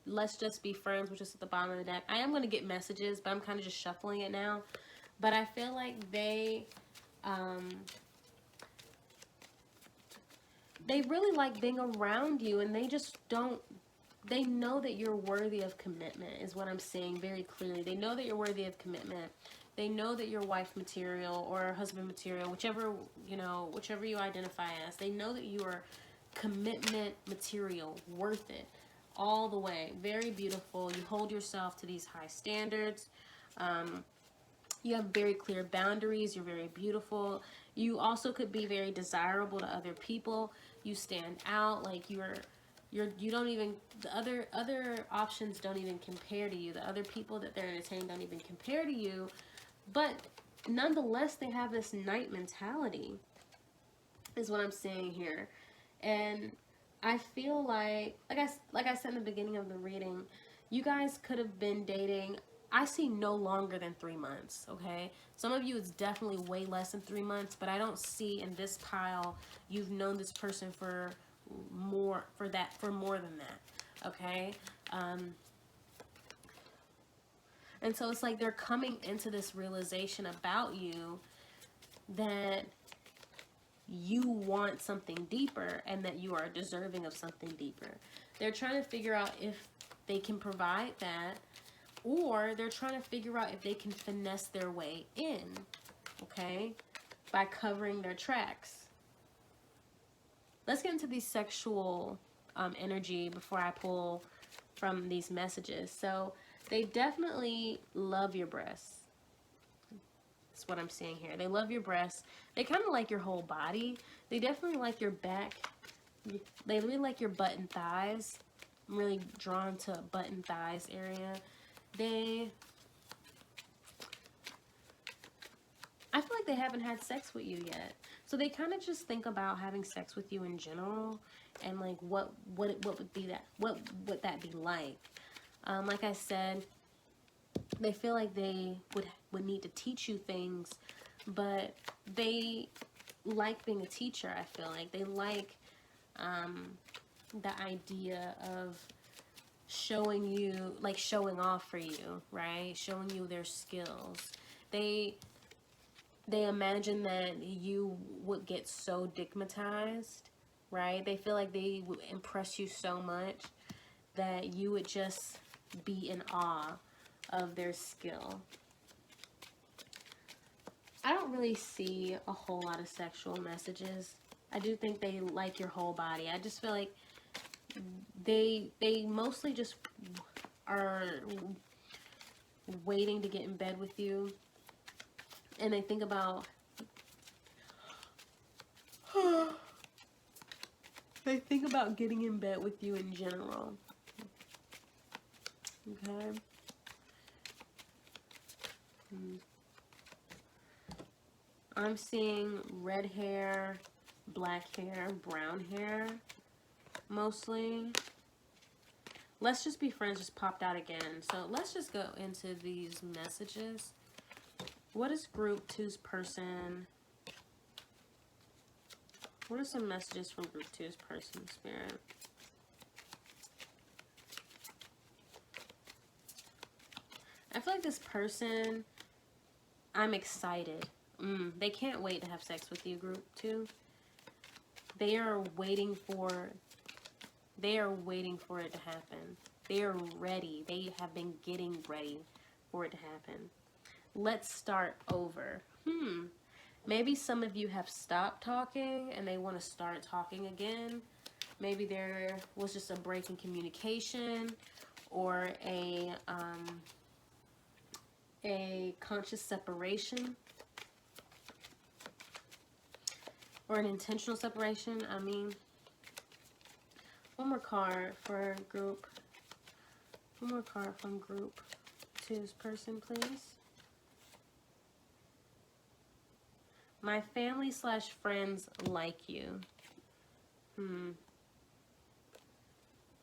Let's just be friends, which is at the bottom of the deck. I am going to get messages, but I'm kind of just shuffling it now. But I feel like they really like being around you, and they just don't, they know that you're worthy of commitment, is what I'm saying very clearly. They know that you're worthy of commitment. They know that you're wife material or husband material, whichever you identify as. They know that you are commitment material, worth it all the way. Very beautiful. You hold yourself to these high standards. You have very clear boundaries. You're very beautiful. You also could be very desirable to other people. You stand out. Like you don't even, the other options don't even compare to you. The other people that they're entertaining don't even compare to you. But nonetheless, they have this knight mentality, is what I'm saying here. And I feel like I said in the beginning of the reading, you guys could have been dating, I see no longer than 3 months, okay? Some of you, it's definitely way less than 3 months, but I don't see in this pile you've known this person for more for more than that. Okay. And so it's like they're coming into this realization about you that you want something deeper and that you are deserving of something deeper. They're trying to figure out if they can provide that, or they're trying to figure out if they can finesse their way in, okay, by covering their tracks. Let's get into these sexual energy before I pull from these messages. So they definitely love your breasts. That's what I'm seeing here. They love your breasts. They kind of like your whole body. They definitely like your back. They really like your butt and thighs. I'm really drawn to butt and thighs area. I feel like they haven't had sex with you yet. So they kind of just think about having sex with you in general, and like what would that be like? Like I said, they feel like they would need to teach you things, but they like being a teacher. I feel like they like the idea of showing you, like showing off for you, right? Showing you their skills. They imagine that you would get so digmatized, right? They feel like they would impress you so much that you would just be in awe of their skill. I don't really see a whole lot of sexual messages. I do think they like your whole body. I just feel like they mostly just are waiting to get in bed with you, and they think about getting in bed with you in general. Okay. I'm seeing red hair, black hair, brown hair, mostly. Let's just be friends just popped out again. So let's just go into these messages. What is group 2's person? What are some messages from group 2's person, Spirit? I feel like this person, I'm excited. They can't wait to have sex with you, group 2. They are waiting for it to happen. They are ready. They have been getting ready for it to happen. Let's start over. Maybe some of you have stopped talking and they want to start talking again. Maybe there was just a break in communication, or a conscious separation, or an intentional separation. I mean, one more card for group. One more card from group 2's person, please. My family / friends like you.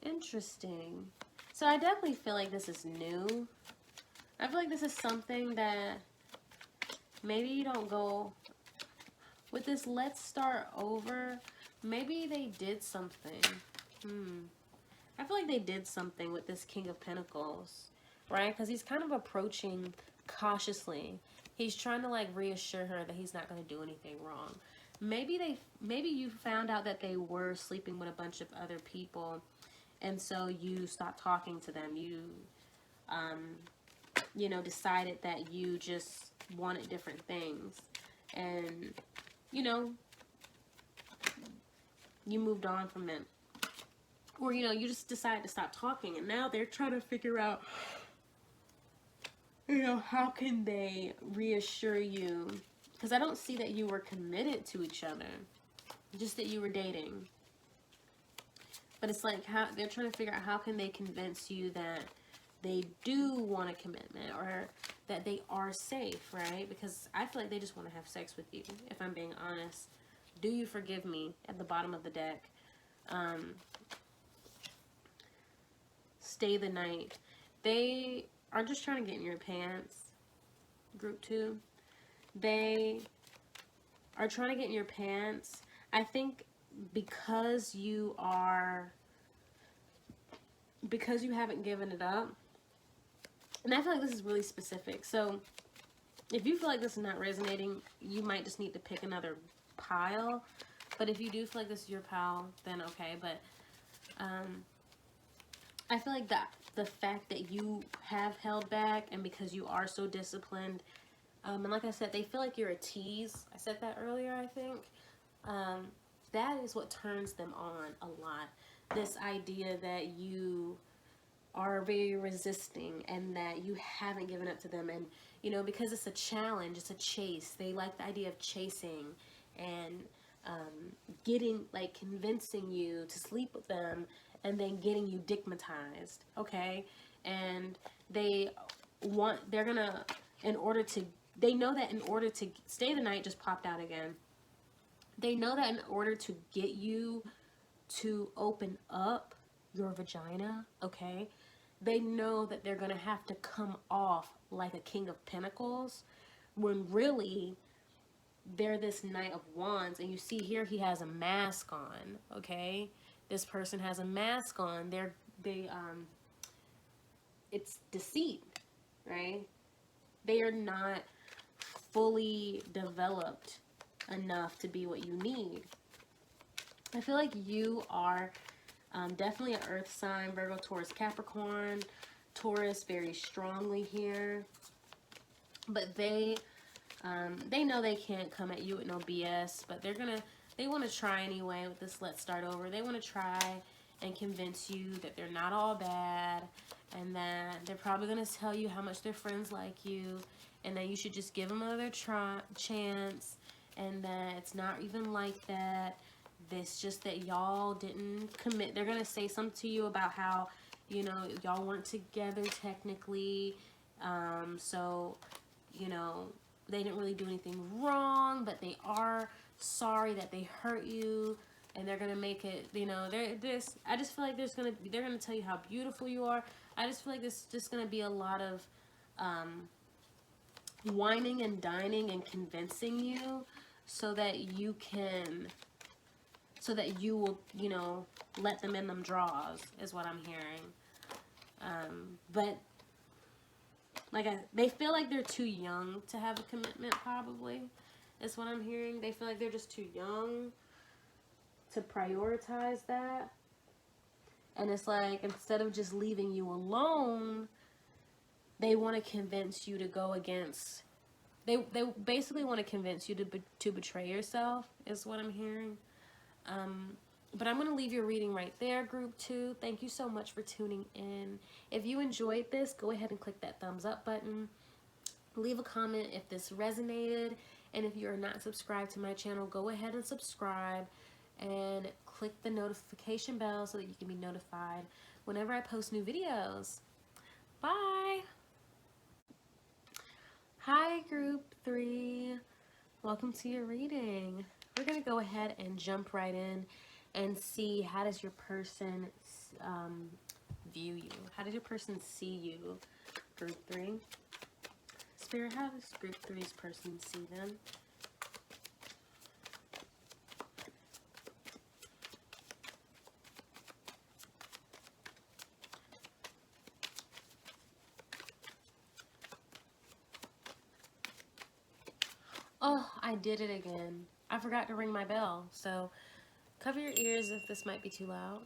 Interesting. So I definitely feel like this is new. I feel like this is something that maybe you don't go with this. Let's start over. Maybe they did something. I feel like they did something with this King of Pentacles, right? Because he's kind of approaching cautiously. He's trying to like reassure her that he's not going to do anything wrong. Maybe you found out that they were sleeping with a bunch of other people, and so you stopped talking to them. You know, decided that you just wanted different things, and you moved on from them. Or, you just decided to stop talking, and now they're trying to figure out, how can they reassure you? Because I don't see that you were committed to each other, just that you were dating. But it's like how they're trying to figure out how can they convince you that they do want a commitment, or that they are safe, right? Because I feel like they just want to have sex with you, if I'm being honest. Do you forgive me at the bottom of the deck? Stay the night. They are just trying to get in your pants, group 2. They are trying to get in your pants. I think because you haven't given it up, and I feel like this is really specific. So if you feel like this is not resonating, you might just need to pick another pile. But if you do feel like this is your pile, then okay. But I feel like that the fact that you have held back, and because you are so disciplined, and like I said, they feel like you're a tease. I said that earlier, I think. That is what turns them on a lot. This idea that you are very resisting and that you haven't given up to them. And, you know, because it's a challenge, it's a chase. They like the idea of chasing and convincing you to sleep with them and then getting you digmatized, okay? And they know that in order to stay the night, just popped out again. They know that in order to get you to open up your vagina, okay, they know that they're going to have to come off like a King of Pentacles, when really they're this Knight of Wands. And you see here he has a mask on, okay? This person has a mask on. It's deceit, right? They are not fully developed enough to be what you need. I feel like you are definitely an earth sign, Virgo, Taurus, Capricorn. Taurus very strongly here. But they know they can't come at you with no BS, but they want to try anyway with this let's start over. They want to try and convince you that they're not all bad, and that they're probably going to tell you how much their friends like you, and that you should just give them another chance, and that it's not even like that. It's just that y'all didn't commit. They're going to say something to you about how, you know, y'all weren't together technically, so, you know, they didn't really do anything wrong, but they are sorry that they hurt you, and they're gonna make it, you know, I just feel like they're gonna tell you how beautiful you are. I just feel like there's just gonna be a lot of whining and dining and convincing you so that you will, you know, let them in them draws, is what I'm hearing. But they feel like they're too young to have a commitment, probably, is what I'm hearing. They feel like they're just too young to prioritize that. And it's like, instead of just leaving you alone, they want to convince you to go against, they basically want to convince you to betray yourself, is what I'm hearing. But I'm going to leave your reading right there, Group 2. Thank you so much for tuning in. If you enjoyed this, go ahead and click that thumbs up button. Leave a comment if this resonated. And if you're not subscribed to my channel, go ahead and subscribe. And click the notification bell so that you can be notified whenever I post new videos. Bye! Hi, Group 3. Welcome to your reading. We're going to go ahead and jump right in and see, how does your person view you? How does your person see you, Group 3? Spirit, how does Group 3's person see them? Oh, I did it again. I forgot to ring my bell, so cover your ears if this might be too loud.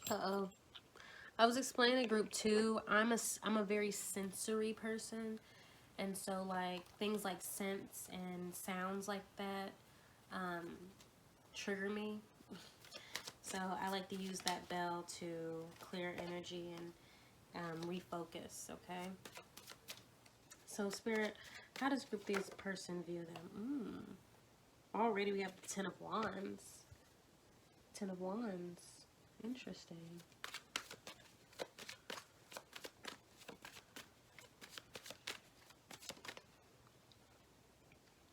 Uh-oh. I was explaining to Group 2, I'm a very sensory person, and so like things like scents and sounds like that trigger me. So I like to use that bell to clear energy and refocus, okay? So Spirit, how does Group 3's person view them? Already we have the Ten of Wands. Ten of Wands. Interesting.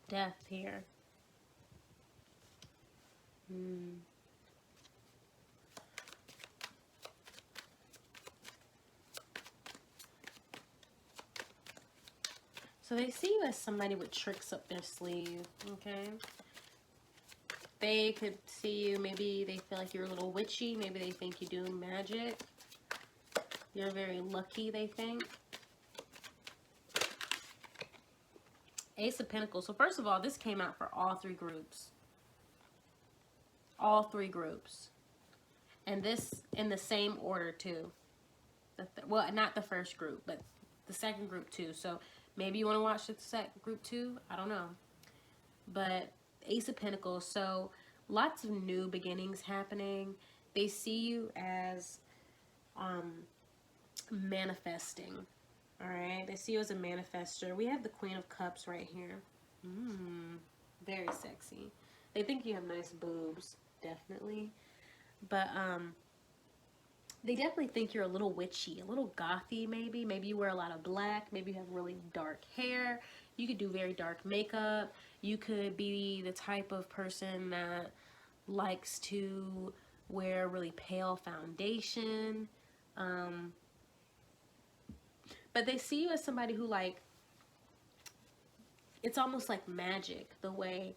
Death here. So they see you as somebody with tricks up their sleeve, okay? They could see you, maybe they feel like you're a little witchy, maybe they think you do magic. You're very lucky, they think. Ace of Pentacles. So first of all, this came out for all three groups. All three groups. And this in the same order too. Well, not the first group, but the second group too. So maybe you want to watch the second group too. I don't know. But Ace of Pentacles. So lots of new beginnings happening. They see you as manifesting. All right. They see you as a manifester. We have the Queen of Cups right here. Very sexy. They think you have nice boobs. Definitely. But they definitely think you're a little witchy, a little gothy maybe. Maybe you wear a lot of black. Maybe you have really dark hair. You could do very dark makeup. You could be the type of person that likes to wear really pale foundation. But they see you as somebody who, like, it's almost like magic, the way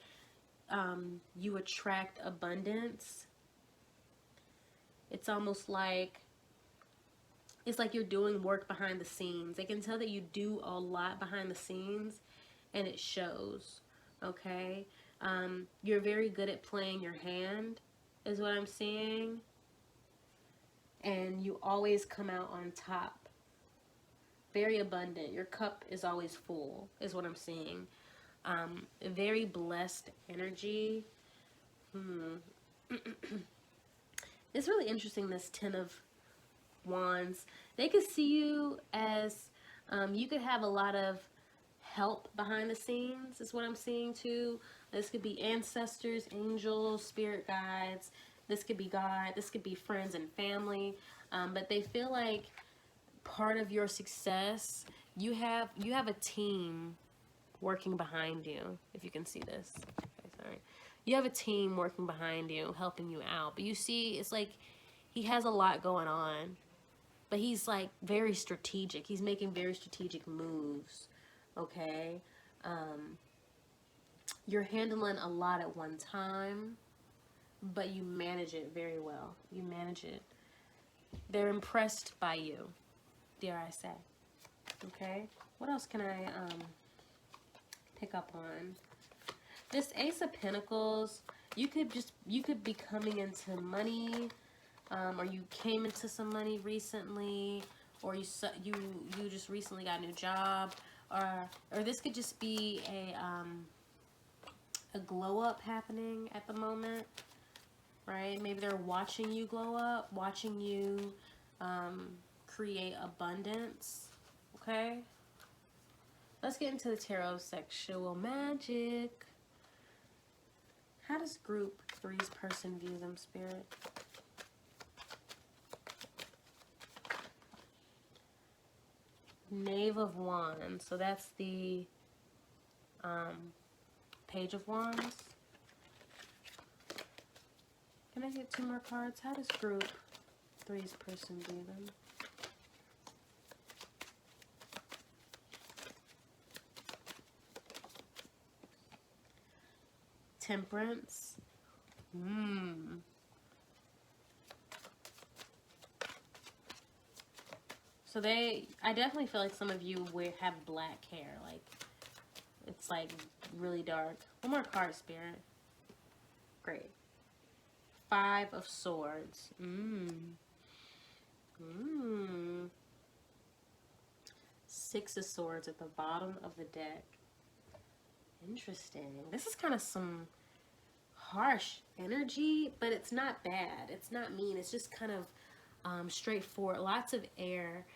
you attract abundance. It's almost like, it's like you're doing work behind the scenes. They can tell that you do a lot behind the scenes, and it shows, okay? You're very good at playing your hand, is what I'm seeing. And you always come out on top. Very abundant. Your cup is always full, is what I'm seeing. A very blessed energy. It's really interesting, this Ten of Wands. They could see you as, you could have a lot of help behind the scenes, is what I'm seeing too. This could be ancestors, angels, spirit guides. This could be God. This could be friends and family. But they feel like part of your success, you have a team working behind you, if you can see this. Okay, sorry. You have a team working behind you, helping you out. But you see, it's like he has a lot going on, but he's like very strategic. He's making very strategic moves, okay? You're handling a lot at one time, but you manage it very well. You manage it. They're impressed by you, dare I say. Okay? What else can I pick up on? This Ace of Pentacles, you could be coming into money, or you came into some money recently, or you just recently got a new job, or this could just be a glow up happening at the moment, right? Maybe they're watching you glow up, watching you create abundance. Okay, let's get into the tarot of sexual magic. How does group 3's person view them, Spirit? Knave of Wands. So that's the Page of Wands. Can I get 2 more cards? How does group 3's person view them? Temperance. So I definitely feel like some of you have black hair. Like, it's like really dark. One more card, Spirit. Great. 5 of Swords. 6 of Swords at the bottom of the deck. Interesting. This is kind of some harsh energy, but it's not bad. It's not mean. It's just kind of straightforward. Lots of air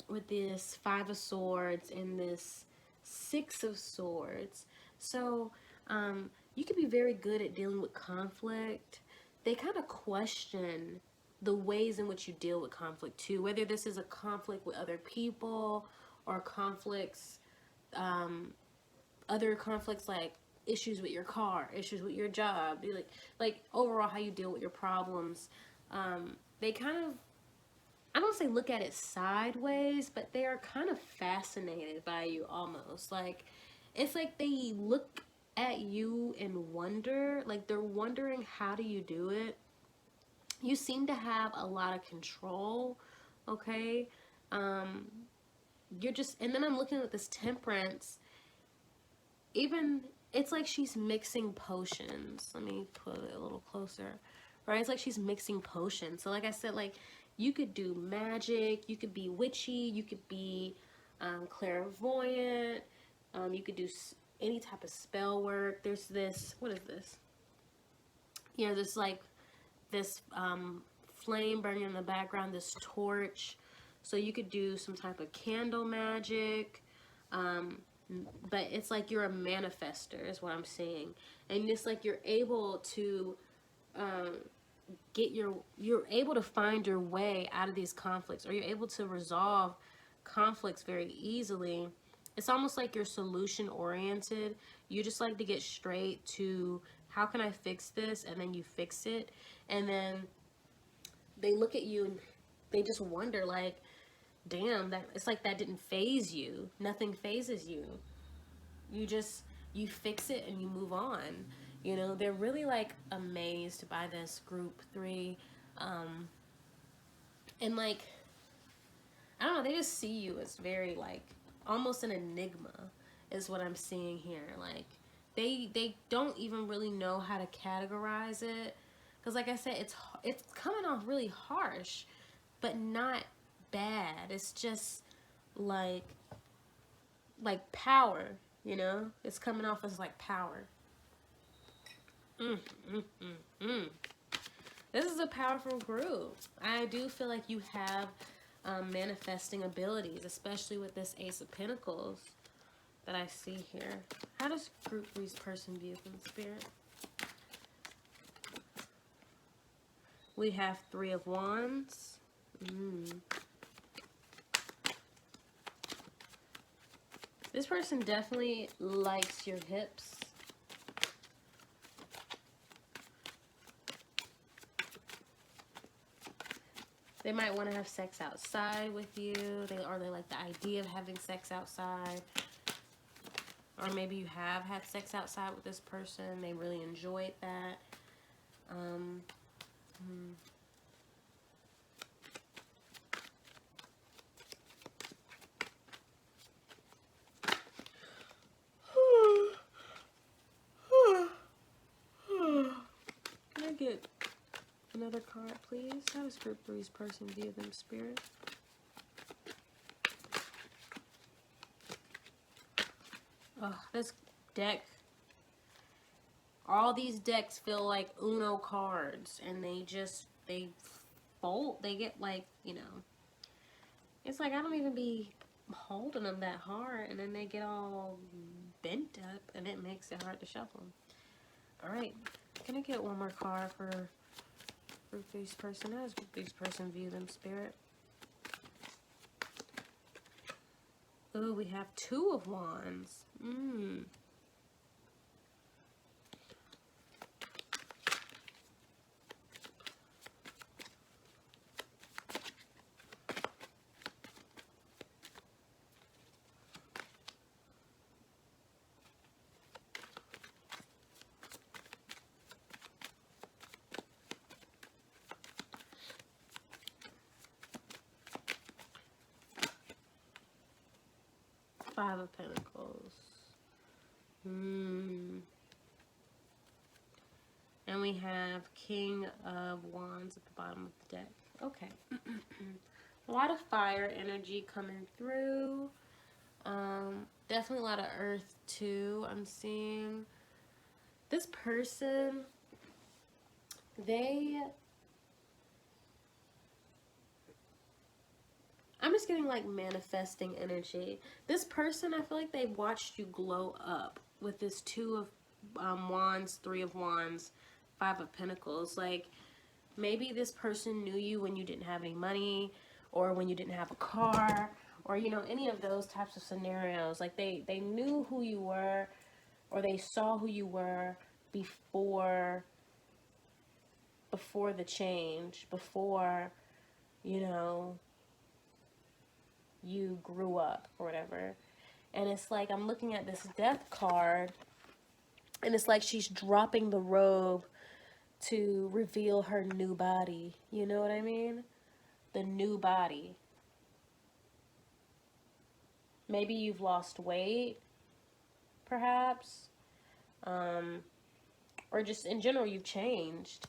with this 5 of Swords and this 6 of Swords. So you could be very good at dealing with conflict. They kind of question the ways in which you deal with conflict too, whether this is a conflict with other people or conflicts, other conflicts like issues with your car, issues with your job, like overall how you deal with your problems. They kind of I don't say look at it sideways, but they are kind of fascinated by you almost. Like, it's like they look at you and wonder, like they're wondering, how do you do it? You seem to have a lot of control, okay? You're just, and then I'm looking at this Temperance. Even, it's like she's mixing potions. Let me put it a little closer. Right? It's like she's mixing potions. So like I said, like, you could do magic, you could be witchy, you could be clairvoyant, you could do any type of spell work. There's this, what is this? Yeah, there's like this flame burning in the background, this torch. So you could do some type of candle magic. But it's like you're a manifester is what I'm saying. And it's like you're able to you're able to find your way out of these conflicts, or you're able to resolve conflicts very easily. It's almost like you're solution oriented. You just like to get straight to, how can I fix this? And then you fix it. And then they look at you and they just wonder, like, damn, that it's like that didn't phase you. Nothing phases you. You fix it and you move on. You know, they're really like amazed by this group 3. And like, I don't know, they just see you as very like almost an enigma is what I'm seeing here. Like they don't even really know how to categorize it, because like I said, it's coming off really harsh, but not bad. It's just like power, you know? It's coming off as like power. This is a powerful group. I do feel like you have manifesting abilities, especially with this Ace of Pentacles that I see here. How does group 3's person view from Spirit? We have 3 of Wands. This person definitely likes your hips. They might want to have sex outside with you. Or they like the idea of having sex outside. Or maybe you have had sex outside with this person. They really enjoyed that. Can I get another card, please? How does group 3's person view them, Spirit? Oh, this deck. All these decks feel like Uno cards, and they fold. They get like, you know, it's like I don't even be holding them that hard, and then they get all bent up, and it makes it hard to shuffle. All right, can I get one more card for group 3's person? How does group 3's person view them, Spirit? Ooh, we have 2 of Wands. Five of Pentacles. And we have King of Wands at the bottom of the deck. Okay. A lot of fire energy coming through. Definitely a lot of earth too, I'm seeing. This person, I'm just getting like manifesting energy. This person, I feel like they watched you glow up with this 2 of Wands, 3 of Wands, 5 of Pentacles. Like, maybe this person knew you when you didn't have any money, or when you didn't have a car, or, you know, any of those types of scenarios. Like, they knew who you were, or they saw who you were before the change, before you know, you grew up or whatever. And it's like I'm looking at this death card, and it's like she's dropping the robe to reveal her new body. You know what I mean? The new body. Maybe you've lost weight, perhaps. Or just in general, you've changed.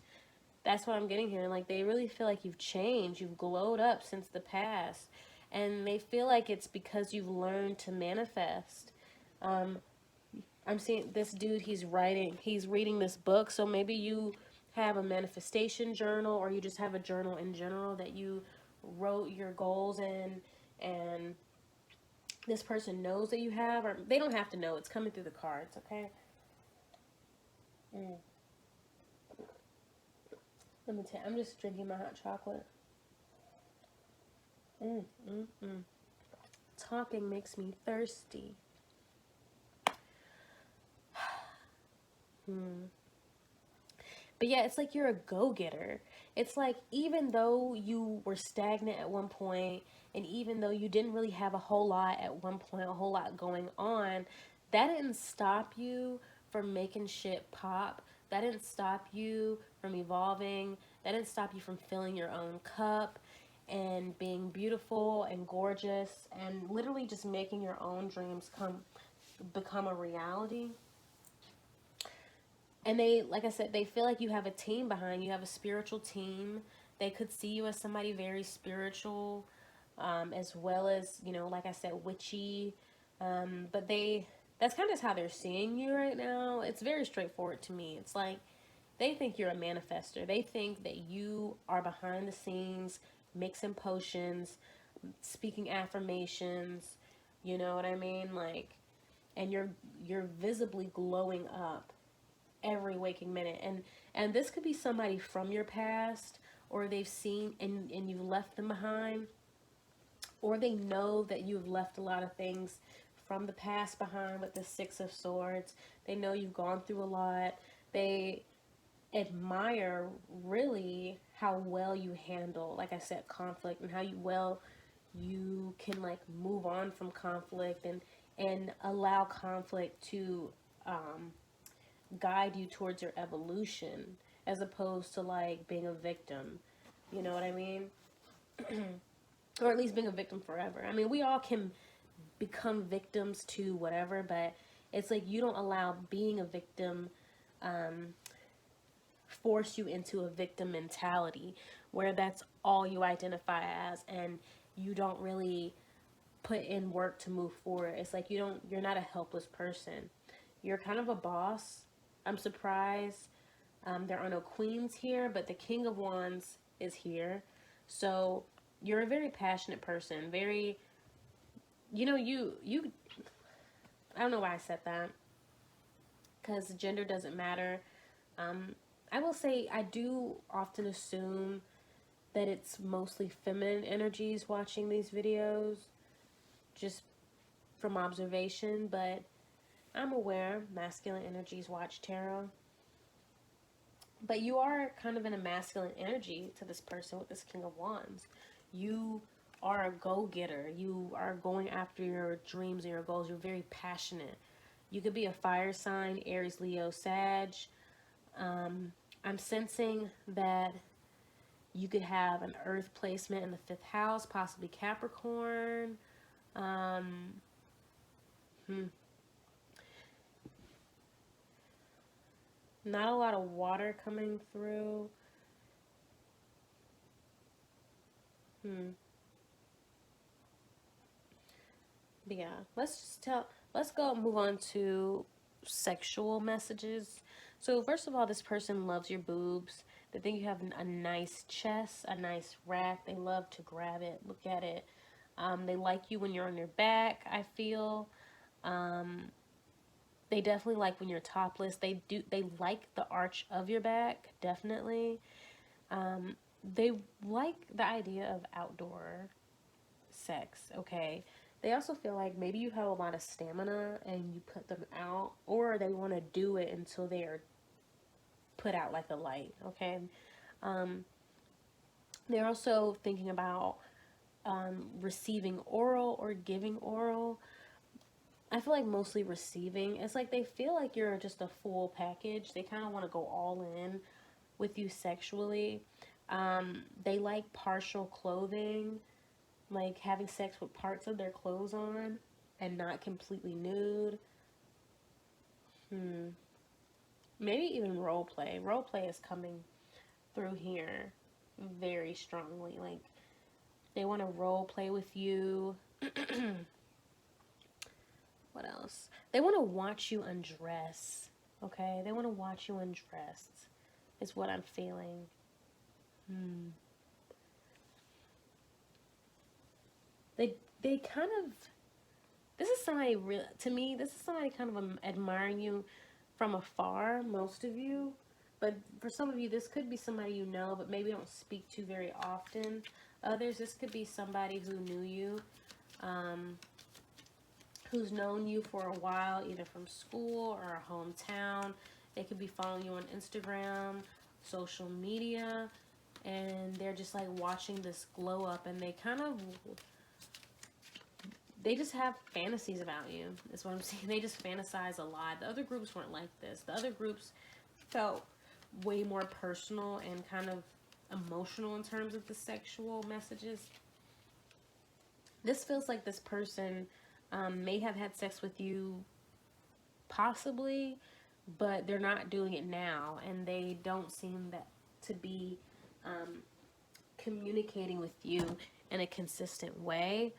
That's what I'm getting here. Like, they really feel like you've changed. You've glowed up since the past. And they feel like it's because you've learned to manifest. I'm seeing this dude, he's reading this book. So maybe you have a manifestation journal, or you just have a journal in general that you wrote your goals in, and this person knows that you have, or they don't have to know. It's coming through the cards, okay? Let me tell you, I'm just drinking my hot chocolate. Talking makes me thirsty. But yeah, it's like you're a go-getter. It's like even though you were stagnant at one point, and even though you didn't really have a whole lot at one point, a whole lot going on, that didn't stop you from making shit pop. That didn't stop you from evolving. That didn't stop you from filling your own cup and being beautiful and gorgeous and literally just making your own dreams become a reality. And they, like I said, they feel like you have a team behind you. You have a spiritual team. They could see you as somebody very spiritual, as well as, you know, like I said, witchy. But that's kind of how they're seeing you right now. It's very straightforward to me. It's like they think you're a manifester. They think that you are behind the scenes, mixing potions, speaking affirmations. You know what I mean? Like, and you're visibly glowing up every waking minute, and this could be somebody from your past, or they've seen and you've left them behind, or they know that you've left a lot of things from the past behind with the Six of Swords. They know you've gone through a lot. They admire really how well you handle, like I said, conflict, and how you can like move on from conflict and allow conflict to guide you towards your evolution, as opposed to like being a victim. You know what I mean? Or at least being a victim forever. I mean, we all can become victims to whatever, but it's like you don't allow being a victim force you into a victim mentality where that's all you identify as, and you don't really put in work to move forward. It's like you're not a helpless person. You're kind of a boss. I'm surprised there are no queens here, but the King of Wands is here. So you're a very passionate person. Very, you know, you I don't know why I said that, because gender doesn't matter. I will say I do often assume that it's mostly feminine energies watching these videos, just from observation, but I'm aware masculine energies watch tarot. But you are kind of in a masculine energy to this person with this King of Wands. You are a go-getter. You are going after your dreams and your goals. You're very passionate. You could be a fire sign, Aries, Leo, Sag. I'm sensing that you could have an earth placement in the 5th house, possibly Capricorn. Not a lot of water coming through. But yeah, let's go move on to sexual messages. So first of all, this person loves your boobs. They think you have a nice chest, a nice rack. They love to grab it, look at it. They like you when you're on your back, I feel. They definitely like when you're topless. They like the arch of your back, definitely. They like the idea of outdoor sex, okay? They also feel like maybe you have a lot of stamina and you put them out, or they want to do it until they are put out like a light, okay? They're also thinking about receiving oral or giving oral. I feel like mostly receiving. It's like they feel like you're just a full package. They kind of want to go all in with you sexually. They like partial clothing, like having sex with parts of their clothes on and not completely nude. Maybe even role play. Role play is coming through here very strongly. Like they want to role play with you. What else? They want to watch you undress. Okay? They want to watch you undressed. Is what I'm feeling. They kind of, this is somebody real to me. This is somebody kind of admiring you from afar. Most of you, but for some of you, this could be somebody you know, but maybe don't speak to very often. Others, this could be somebody who knew you, who's known you for a while, either from school or a hometown. They could be following you on Instagram, social media, and they're just like watching this glow up, and they just have fantasies about you. That's what I'm saying. They just fantasize a lot. The other groups weren't like this. The other groups felt way more personal and kind of emotional in terms of the sexual messages. This feels like this person may have had sex with you, possibly, but they're not doing it now, and they don't seem that to be communicating with you in a consistent way.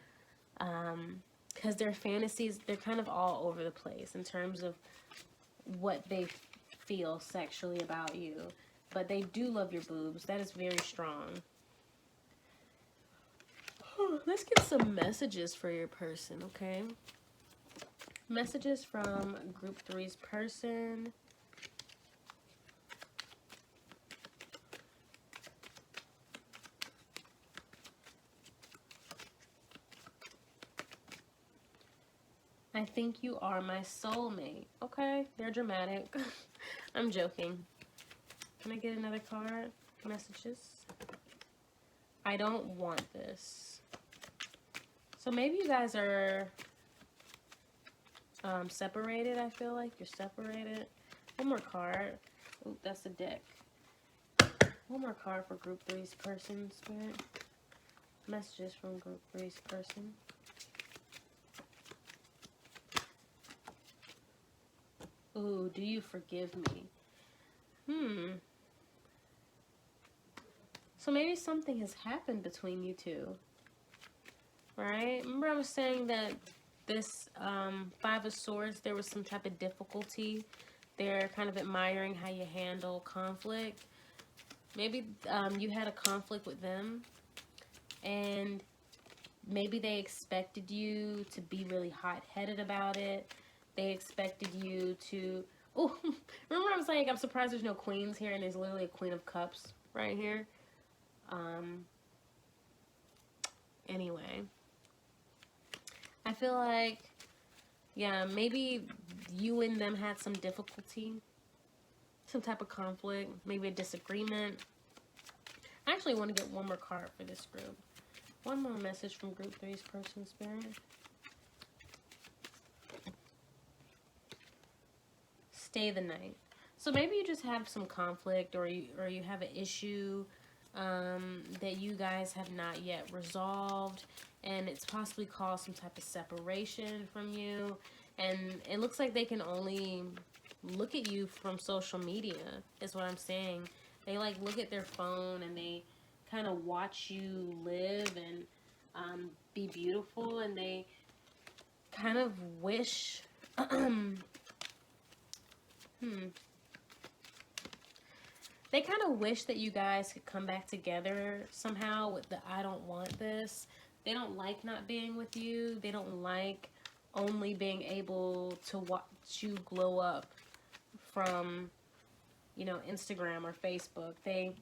Because their fantasies, they're kind of all over the place in terms of what they feel sexually about you. But they do love your boobs. That is very strong. Let's get some messages for your person, okay? Messages from Group 3's person. I think you are my soulmate. Okay, they're dramatic. I'm joking. Can I get another card? Messages. I don't want this. So maybe you guys are separated, I feel like. You're separated. One more card. Ooh, that's a deck. One more card for Group 3's person, Spirit. Messages from Group 3's person. Ooh, do you forgive me? So maybe something has happened between you two. Right? Remember I was saying that this Five of Swords, there was some type of difficulty. They're kind of admiring how you handle conflict. Maybe you had a conflict with them, and maybe they expected you to be really hot-headed about it. They expected you to... Oh, remember I was saying I'm surprised there's no queens here, and there's literally a Queen of Cups right here. Anyway, I feel like, yeah, maybe you and them had some difficulty, some type of conflict, maybe a disagreement. I actually want to get one more card for this group. One more message from Group 3's person, Spirit. Stay the night. So maybe you just have some conflict, or you have an issue that you guys have not yet resolved, and it's possibly caused some type of separation from you, and it looks like they can only look at you from social media, is what I'm saying. They like look at their phone and they kind of watch you live and be beautiful, and they kind of wish they kind of wish that you guys could come back together somehow with the I don't want this. They don't like not being with you. They don't like only being able to watch you glow up from, you know, Instagram or Facebook. They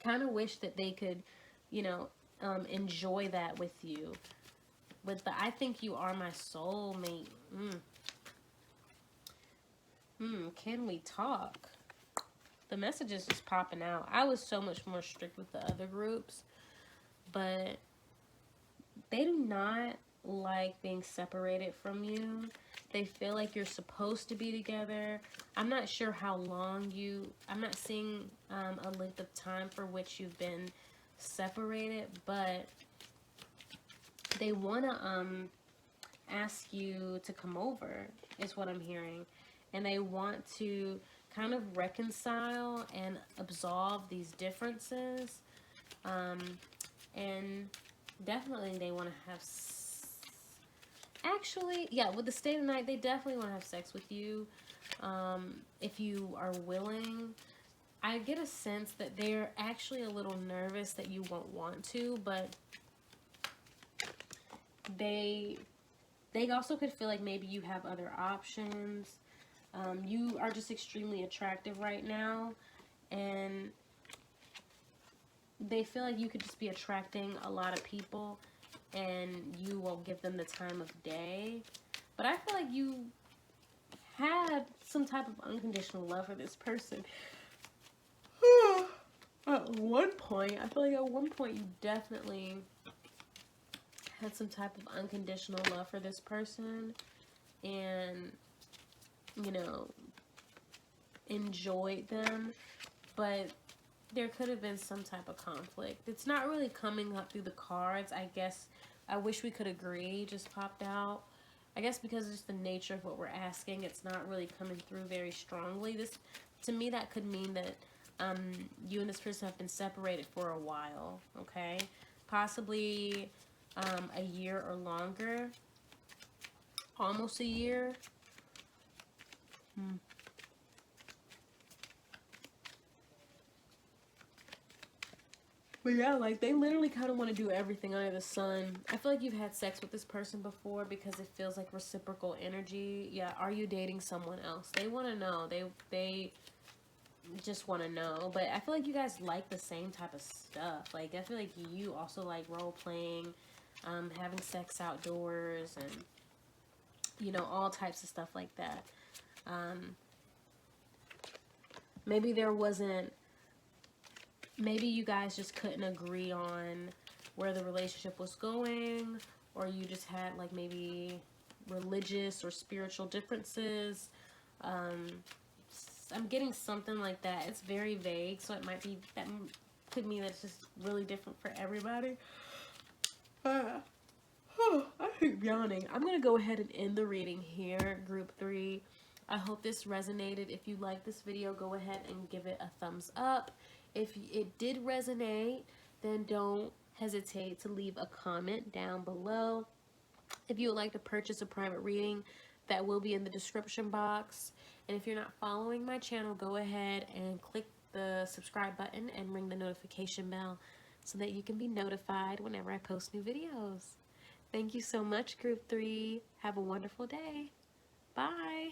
kind of wish that they could, you know, enjoy that with you. With the I think you are my soulmate. Can we talk? the message is just popping out. I was so much more strict with the other groups, but they do not like being separated from you. They feel like you're supposed to be together. I'm not sure how long I'm not seeing a length of time for which you've been separated, but they want to ask you to come over, is what I'm hearing. And they want to kind of reconcile and absolve these differences. And definitely they want to have actually, yeah, with the state of night, they definitely want to have sex with you. If you are willing, I get a sense that they're actually a little nervous that you won't want to, but they also could feel like maybe you have other options. You are just extremely attractive right now, and they feel like you could just be attracting a lot of people and you won't give them the time of day. But I feel like you had some type of unconditional love for this person. At one point, I feel like at one point you definitely had some type of unconditional love for this person and, you know, enjoyed them, but there could have been some type of conflict. It's not really coming up through the cards. I guess I wish we could agree just popped out. I guess because it's the nature of what we're asking, it's not really coming through very strongly. This, to me, that could mean that you and this person have been separated for a while, okay? Possibly a year or longer. Almost a year. But yeah, like, they literally kind of want to do everything under the sun. I feel like you've had sex with this person before because it feels like reciprocal energy. Yeah, are you dating someone else? They want to know. They just want to know. But I feel like you guys like the same type of stuff. Like, I feel like you also like role-playing, having sex outdoors, and, you know, all types of stuff like that. Maybe there wasn't... Maybe you guys just couldn't agree on where the relationship was going, or you just had, like, maybe religious or spiritual differences. I'm getting something like that. It's very vague, so it might be, that could mean that it's just really different for everybody. I keep yawning. I'm going to go ahead and end the reading here, group 3. I hope this resonated. If you like this video, go ahead and give it a thumbs up. If it did resonate, then don't hesitate to leave a comment down below. If you would like to purchase a private reading, that will be in the description box. And if you're not following my channel, go ahead and click the subscribe button and ring the notification bell so that you can be notified whenever I post new videos. Thank you so much, Group 3. Have a wonderful day. Bye.